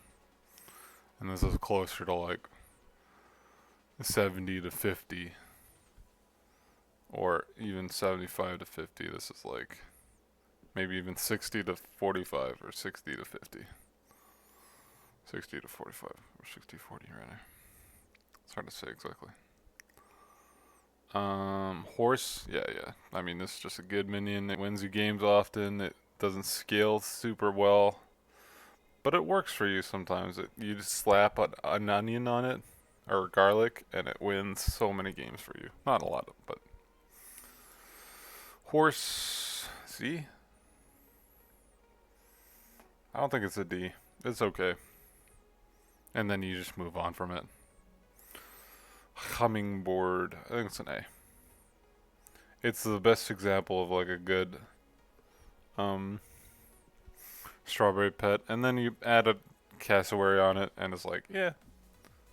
And this is closer to like 70 to 50. Or even 75 to 50. This is like maybe even 60 to 45 or 60 to 50. 60 to 45 or 60 40 right there. It's hard to say exactly. Horse, yeah. I mean, this is just a good minion. It wins you games often. It doesn't scale super well, but it works for you sometimes. You just slap an onion on it or garlic, and it wins so many games for you. Not a lot, but horse. C. I don't think it's a D. It's okay, and then you just move on from it. Hummingbird. I think it's an A. It's the best example of like a good strawberry pet, and then you add a cassowary on it, and it's like, yeah,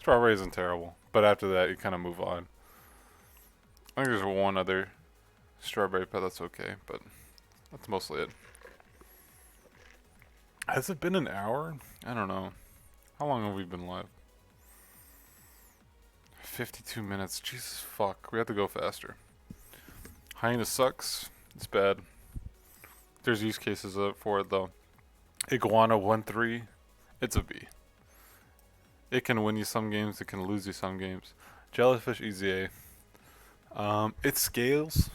strawberry isn't terrible. But after that, you kind of move on. I think there's one other strawberry pet that's okay, but that's mostly it. Has it been an hour? I don't know. How long have we been live? 52 minutes. Jesus fuck. We have to go faster. Hyena sucks. It's bad. There's use cases for it though. Iguana 1-3. It's a B. It can win you some games. It can lose you some games. Jellyfish easy A. It scales.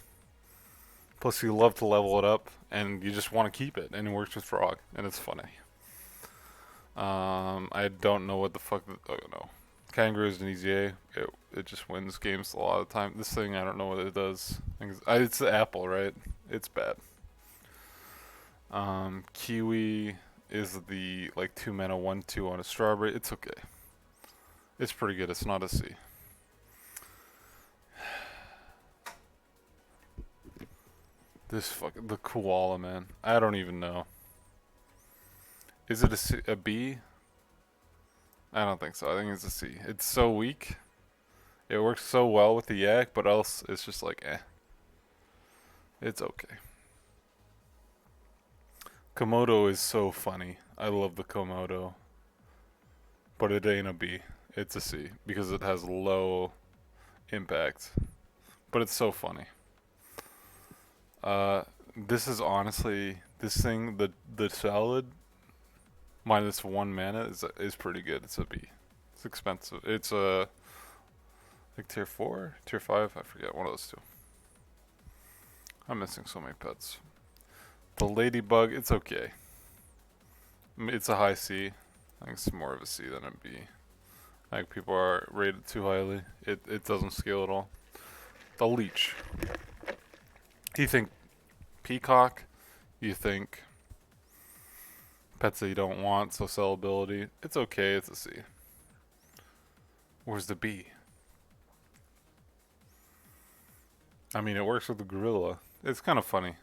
Plus you love to level it up, and you just want to keep it. And it works with frog, and it's funny. I don't know what the fuck. Oh no. Kangaroo is an easy A. It just wins games a lot of the time. This thing, I don't know what it does. It's the apple, right? It's bad. Kiwi is the like 2 mana 1/2 on a strawberry. It's okay. It's pretty good. It's not a C. This fucking the koala, man. I don't even know. Is it a B? I don't think so. I think it's a C. It's so weak. It works so well with the yak, but else it's just like eh. It's okay. Komodo is so funny. I love the Komodo. But it ain't a B. It's a C because it has low impact. But it's so funny. This is honestly this thing the salad minus 1 mana is pretty good. It's a B. It's expensive. It's a like tier 4, tier 5. I forget one of those two. I'm missing so many pets. The ladybug, it's okay. It's a high C. I think it's more of a C than a B. I think people are rated too highly. It doesn't scale at all. The leech. You think peacock? You think pets that you don't want, so sellability. It's okay, it's a C. Where's the B? I mean, it works with the gorilla. It's kind of funny.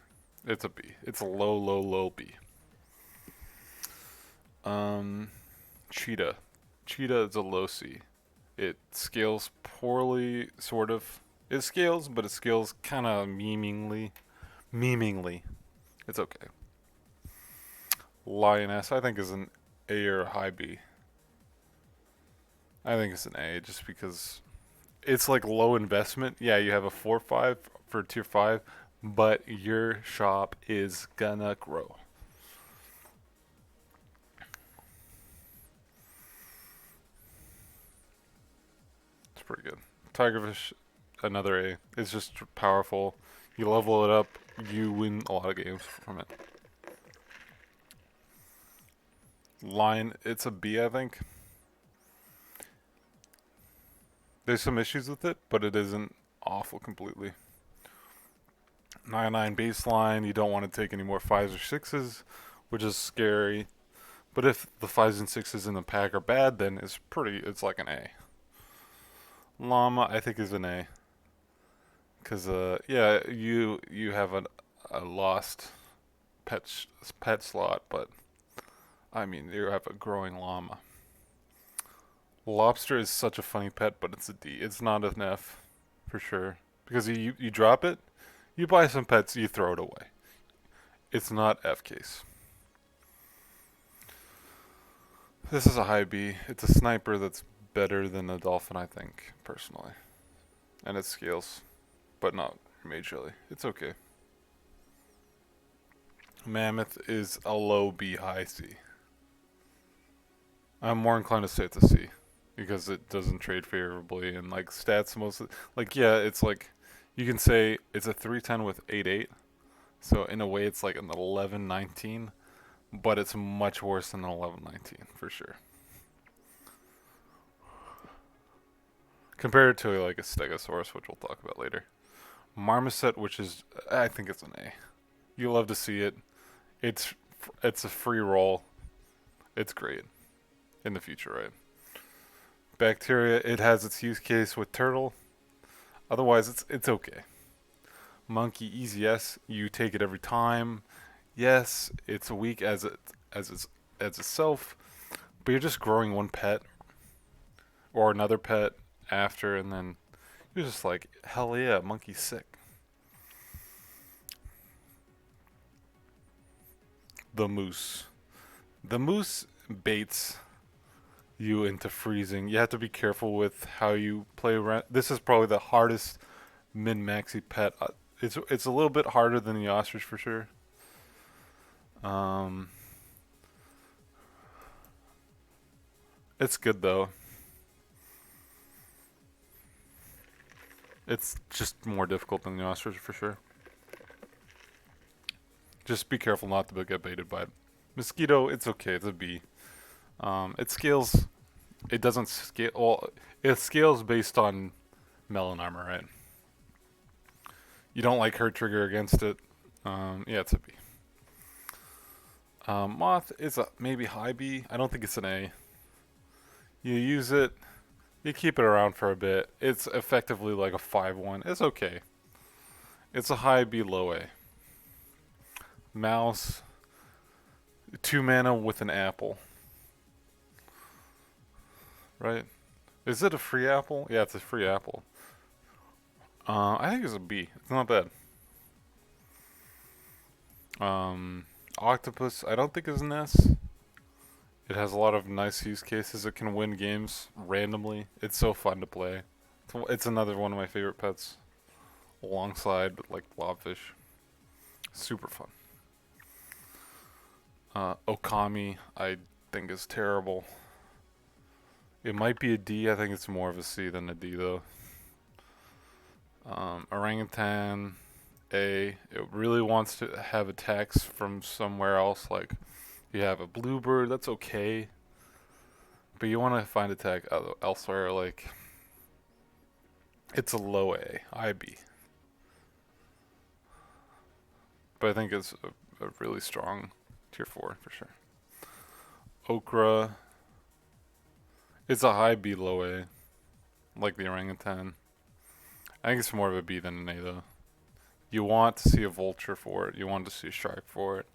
It's a B. It's a low B. Cheetah. Cheetah is a low C. It scales poorly, sort of. It scales, but it scales kind of memingly. It's okay. Lioness, I think, is an A or a high B. I think it's an A just because it's like low investment. Yeah, you have a 4/5 for tier 5, but your shop is gonna grow. It's pretty good. Tigerfish, another A. It's just powerful. You level it up, you win a lot of games from it. Line, it's a B, I think. There's some issues with it, but it isn't awful completely. 9-9 baseline, you don't want to take any more 5s or 6s, which is scary. But if the 5s and 6s in the pack are bad, then it's like an A. Llama, I think, is an A. Because, yeah, you have a lost pet slot, but, I mean, you have a growing llama. Lobster is such a funny pet, but it's a D. It's not an F, for sure. Because you drop it, you buy some pets, you throw it away. It's not F case. This is a high B. It's a sniper that's better than a dolphin, I think, personally. And it scales, but not majorly. It's okay. Mammoth is a low B, high C. I'm more inclined to say it's a C because it doesn't trade favorably and like stats like yeah, it's like you can say it's a 310 with 8-8. So in a way it's like an 11-19, but it's much worse than an 11-19 for sure. Compared to like a Stegosaurus, which we'll talk about later. Marmoset, which is I think it's an A. You love to see it. It's a free roll. It's great in the future, right? Bacteria, it has its use case with turtle. Otherwise, it's okay. Monkey, easy S. You take it every time. Yes, it's weak as itself, but you're just growing one pet or another pet after, and then you're just like, hell yeah, monkey's sick. The moose. The moose baits you into freezing. You have to be careful with how you play around. This is probably the hardest min-maxi pet. It's a little bit harder than the ostrich for sure. It's good though. It's just more difficult than the ostrich for sure. Just be careful not to get baited by it. Mosquito, it's okay. It's a B. It scales. It doesn't scale. Well, it scales based on melon armor, right? You don't like hurt trigger against it. Yeah, it's a B. Moth is a maybe high B. I don't think it's an A. You use it. You keep it around for a bit. It's effectively like a 5-1. It's okay. It's a high B, low A. Mouse, 2 mana with an apple. Right? Is it a free apple? Yeah, it's a free apple. I think it's a B. It's not bad. Octopus, I don't think is an S. It has a lot of nice use cases. It can win games randomly. It's so fun to play. It's another one of my favorite pets, alongside like blobfish. Super fun. Okami, I think is terrible. It might be a D. I think it's more of a C than a D though. Orangutan, A. It really wants to have attacks from somewhere else. Like you have a bluebird, that's okay. But you want to find attack elsewhere. Like it's a low A, IB. But I think it's a really strong tier 4 for sure. Okra, it's a high B, low A. Like the orangutan. I think it's more of a B than an A though. You want to see a vulture for it. You want to see a shark for it.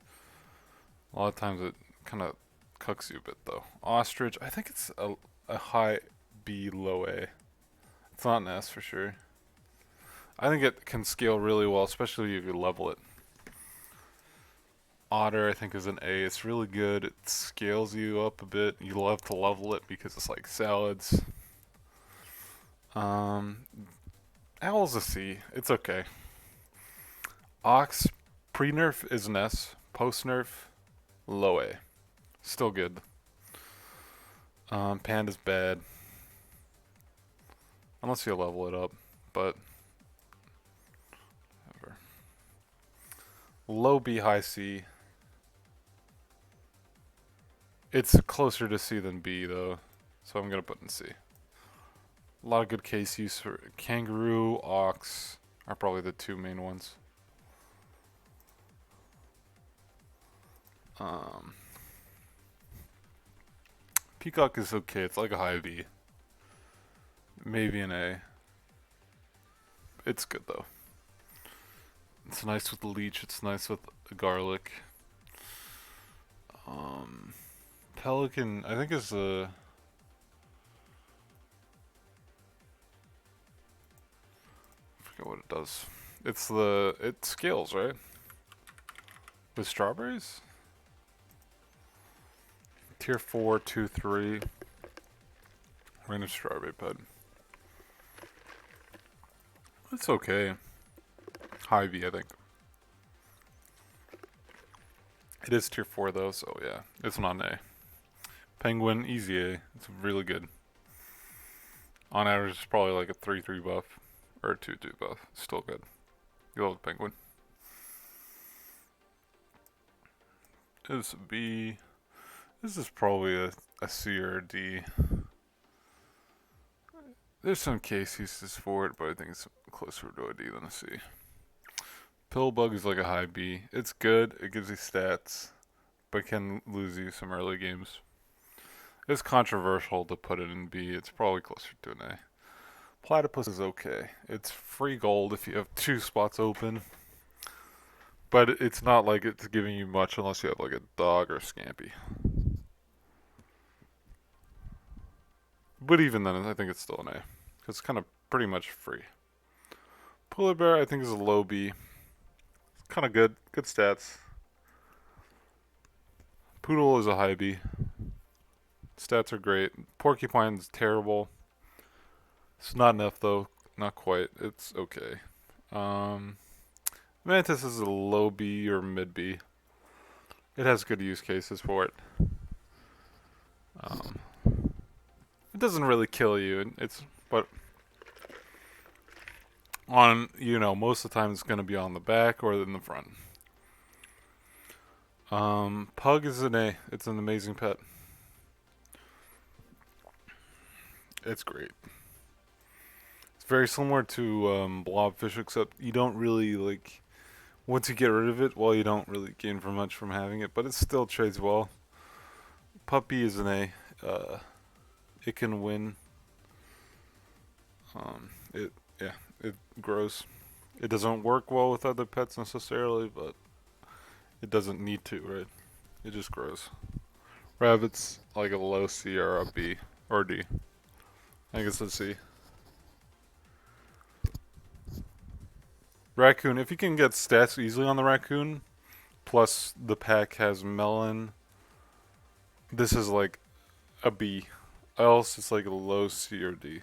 A lot of times it kind of cucks you a bit though. Ostrich, I think it's a high B, low A. It's not an S for sure. I think it can scale really well, especially if you level it. Otter, I think, is an A. It's really good. It scales you up a bit. You love to level it because it's like salads. Owl's a C. It's okay. Ox, pre-nerf is an S. Post-nerf, low A. Still good. Panda's bad. Unless you level it up, but whatever. Low B, high C. It's closer to C than B though, so I'm gonna put in C. A lot of good case use for kangaroo, ox are probably the two main ones. Um, Peacock is okay. It's like a high B, maybe an A. It's good though. It's nice with the leech. It's nice with the garlic. Pelican, I think is the. I forget what it does. It scales, right? With strawberries. Tier 4, 2, 3. Random strawberry pet. It's okay. High V, I think. It is tier 4 though, so yeah, it's not an A. Penguin, easy A. It's really good. On average, it's probably like a 3-3 buff. Or a 2-2 buff. Still good. You love the penguin. This would be. This is probably a C or a D. There's some case uses for it, but I think it's closer to a D than a C. Pillbug is like a high B. It's good. It gives you stats, but can lose you some early games. It's controversial to put it in B. It's probably closer to an A. Platypus is okay. It's free gold if you have 2 spots open. But it's not like it's giving you much unless you have like a dog or a Scampy. But even then, I think it's still an A. Because it's kind of pretty much free. Polar Bear, I think, is a low B. It's kind of good. Good stats. Poodle is a high B. Stats are great. Porcupine's terrible. It's not enough, though. Not quite. It's okay. Mantis is a low B or mid B. It has good use cases for it. It doesn't really kill you. But on most of the time it's gonna be on the back or in the front. Pug is an A. It's an amazing pet. It's great. It's very similar to blobfish, except you don't really like. Once you get rid of it, well, you don't really gain for much from having it, but it still trades well. Puppy is an A. It can win. It grows. It doesn't work well with other pets necessarily, but it doesn't need to, right? It just grows. Rabbit's like a low C or a B or D. I guess a C. Raccoon, if you can get stats easily on the raccoon, plus the pack has melon, this is like a B. Else it's like a low C or D.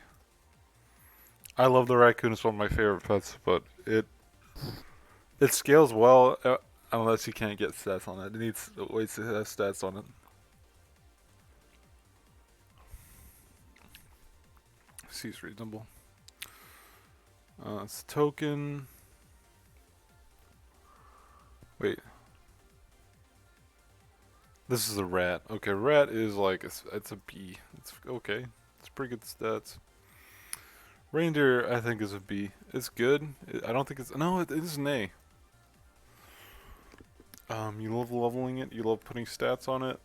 I love the raccoon. It's one of my favorite pets, but it scales well unless you can't get stats on it. It needs ways to have stats on it. C is reasonable. It's token. Wait. This is a rat. Okay, rat is like it's a B. It's okay. It's pretty good stats. Reindeer, I think, is a B. It's good. I don't think it's no. It is an A. You love leveling it. You love putting stats on it.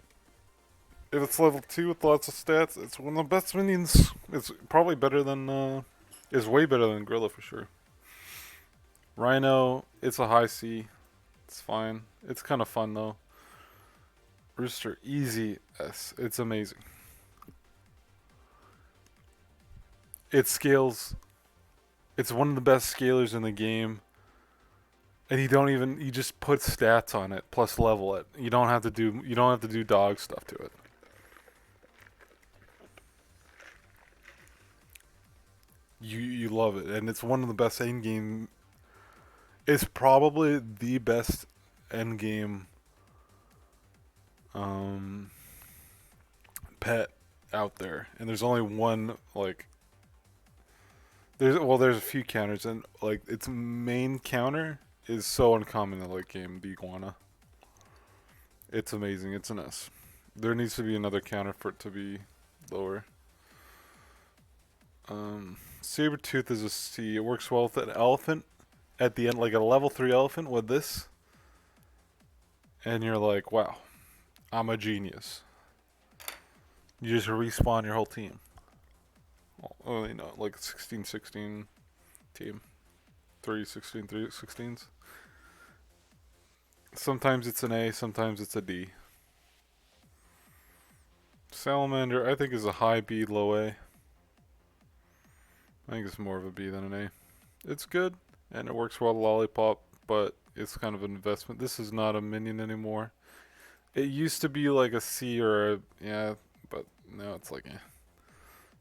If it's level 2 with lots of stats, it's one of the best minions. It's probably better than it's way better than Gorilla for sure. Rhino, it's a high C. It's fine. It's kind of fun though. Rooster, easy S. It's amazing. It scales. It's one of the best scalers in the game. And you just put stats on it plus level it. You don't have to do dog stuff to it. You love it, and it's one of the best end game. It's probably the best end game pet out there, and there's only one like. There's a few counters, and like its main counter is so uncommon in the late game, the iguana. It's amazing. It's an S. There needs to be another counter for it to be lower. Sabertooth is a C. It works well with an elephant at the end, like a level 3 elephant with this. And you're like, wow, I'm a genius. You just respawn your whole team. Oh, you know, like 16-16 team. 3-16, 3-16s. Sometimes it's an A, sometimes it's a D. Salamander, I think, is a high B, low A. I think it's more of a B than an A. It's good, and it works well with Lollipop, but it's kind of an investment. This is not a minion anymore. It used to be like a C or a, yeah, but now it's like, eh.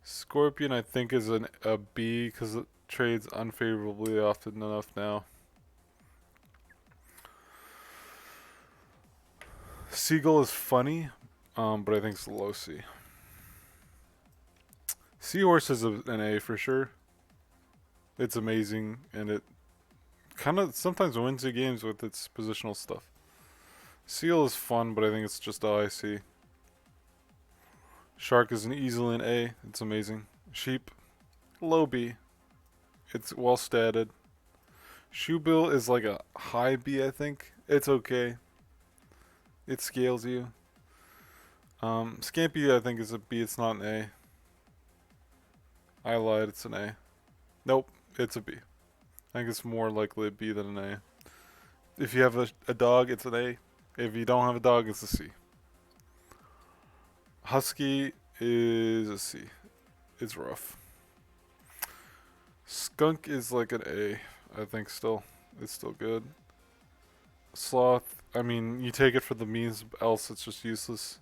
Scorpion, I think, is a B because it trades unfavorably often enough now. Seagull is funny, but I think it's low C. Seahorse is an A for sure. It's amazing, and it kind of sometimes wins the games with its positional stuff. Seal is fun, but I think it's just a high C. Shark is easily an A. It's amazing. Sheep, low B. It's well statted. Shoebill is like a high B, I think. It's okay. It scales you. Scampy, I think, is a B. It's not an A. I lied. It's an A. Nope. It's a B. I think it's more likely a B than an A. If you have a dog, it's an A. If you don't have a dog, it's a C. Husky is a C. It's rough. Skunk is like an A, I think still. It's still good. Sloth, I mean, you take it for the means, else it's just useless.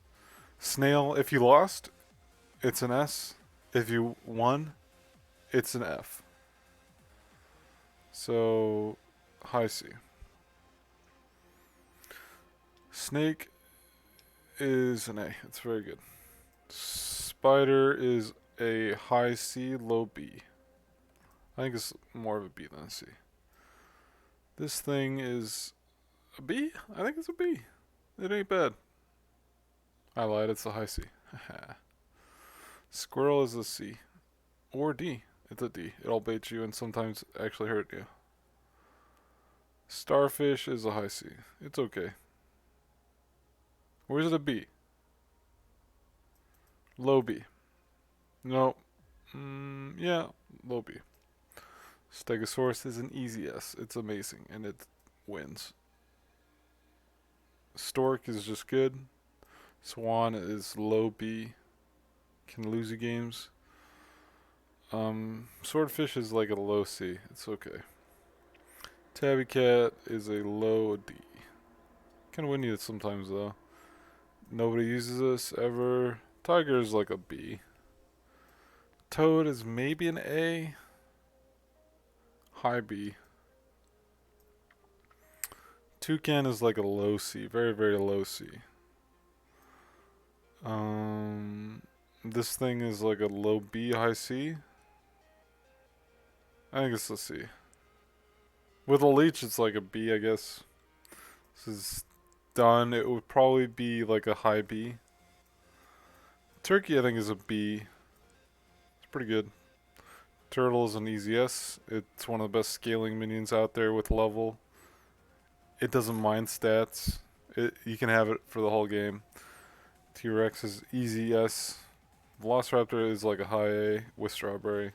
Snail, if you lost, it's an S. If you won, it's an F. So, high C. Snake is an A. It's very good. Spider is a high C, low B. I think it's more of a B than a C. This thing is a B? I think it's a B. It ain't bad. I lied, it's a high C. Squirrel is a C. Or D. It's a D. It'll bait you and sometimes actually hurt you. Starfish is a high C. It's okay. Where's it a B? Low B. No. Yeah, low B. Stegosaurus is an easy S. It's amazing and it wins. Stork is just good. Swan is low B. Can lose you games. Swordfish is like a low C. It's okay. Tabby Cat is a low D. Can win you sometimes though. Nobody uses this ever. Tiger is like a B. Toad is maybe an A. High B. Toucan is like a low C. Very, very low C. This thing is like a low B, high C. I think it's a C. With a leech, it's like a B, I guess. This is done. It would probably be like a high B. Turkey, I think, is a B. It's pretty good. Turtle is an easy S. It's one of the best scaling minions out there with level. It doesn't mind stats. You can have it for the whole game. T-Rex is easy S. Velociraptor is like a high A with strawberry.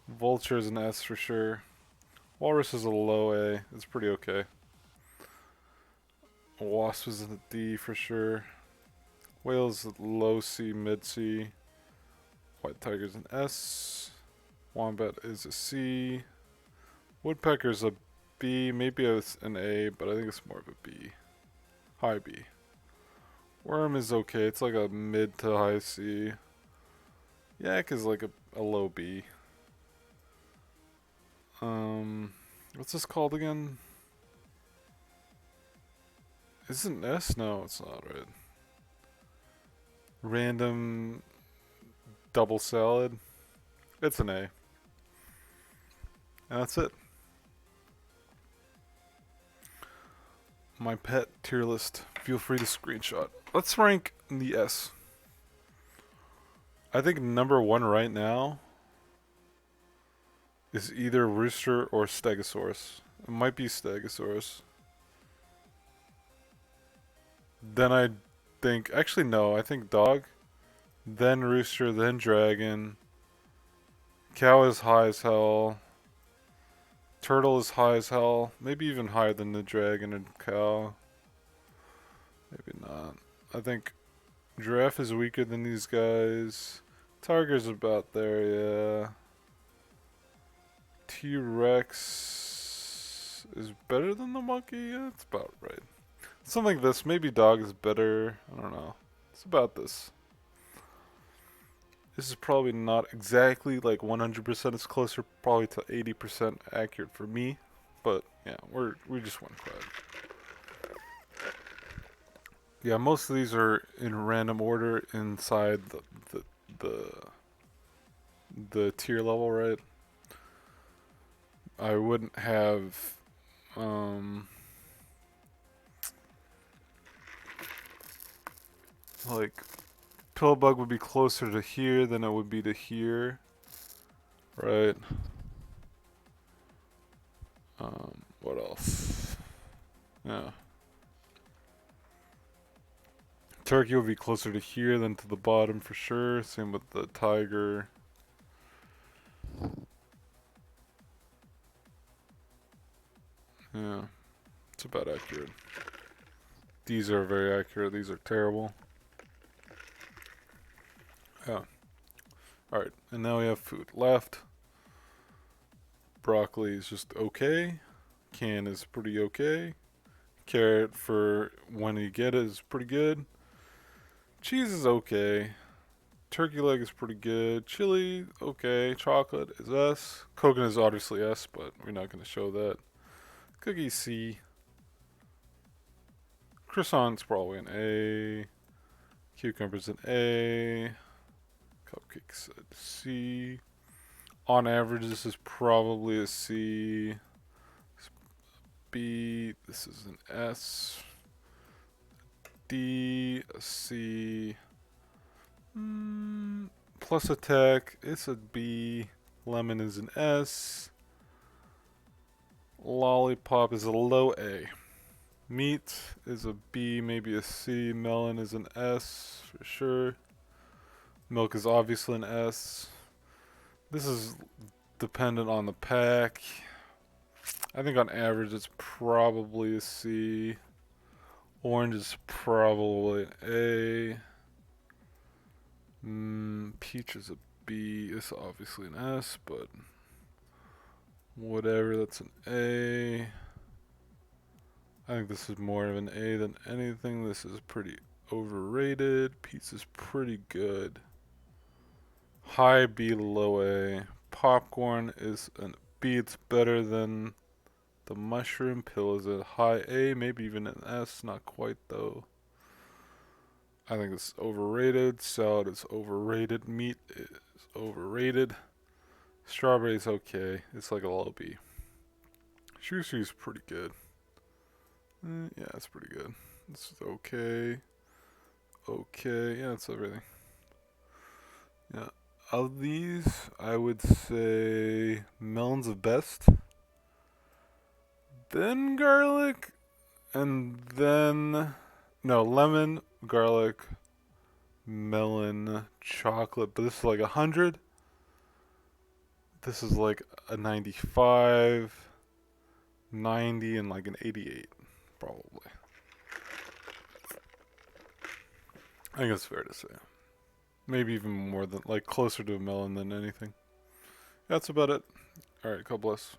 Vulture is an S for sure. Walrus is a low A. It's pretty okay. Wasp is a D for sure. Whale is a low C, mid C. White tiger is an S. Wombat is a C. Woodpecker is a B, maybe it's an A, but I think it's more of a B. High B. Worm is okay. It's like a mid to high C. Yak is like a low B. What's this called again? Is it an S? No, it's not, right? Random double salad. It's an A. And that's it. my pet tier list. Feel free to screenshot. Let's rank the S. I think number 1 right now is either Rooster or Stegosaurus. It might be Stegosaurus. Then I think, actually no, I think Dog, then Rooster, then Dragon. Cow is high as hell. Turtle is high as hell. Maybe even higher than the Dragon and Cow. Maybe not. I think Giraffe is weaker than these guys. Tiger's about there, yeah. T-Rex is better than the monkey? Yeah, that's about right. Something like this. Maybe Dog is better. I don't know. It's about this. This is probably not exactly like 100%. It's closer probably to 80% accurate for me. But yeah, we just went quiet. Yeah, most of these are in random order inside the tier level, right? I wouldn't have like Pillbug would be closer to here than it would be to here, right? What else? Yeah. Turkey would be closer to here than to the bottom for sure. Same with the tiger. Yeah, it's about accurate. These are very accurate. These are terrible. Yeah. Alright, and now we have food left. Broccoli is just okay. Can is pretty okay. Carrot for when you get it is pretty good. Cheese is okay. Turkey leg is pretty good. Chili, okay. Chocolate is S. Coconut is obviously S, but we're not going to show that. Cookie C. Croissant's probably an A. Cucumber's an A. Cupcakes a C. On average, this is probably a C. B. This is an S. D. A C. Plus attack, it's a B. Lemon is an S. Lollipop is a low A. Meat is a B, maybe a C. Melon is an S for sure. Milk is obviously an S. This is dependent on the pack. I think on average it's probably a C. Orange is probably an A. Peach is a B. It's obviously an S, but whatever, that's an A. I think this is more of an A than anything. This is pretty overrated. Pizza's pretty good. High B, low A. Popcorn is an B. It's better than the mushroom. Pill is a high A, maybe even an S. Not quite though. I think it's overrated. Salad is overrated. Meat is overrated. Strawberry is okay. It's like a low B. Shoo is pretty good. Yeah, it's pretty good. This is okay. Okay, yeah, that's everything. Yeah. Of these, I would say melon's the best. Then garlic. And then... No, lemon, garlic, melon, chocolate. But this is like 100. This is like a 95, 90, and like an 88. Probably. I think it's fair to say. Maybe even more than, like, closer to a melon than anything. That's about it. Alright, God bless.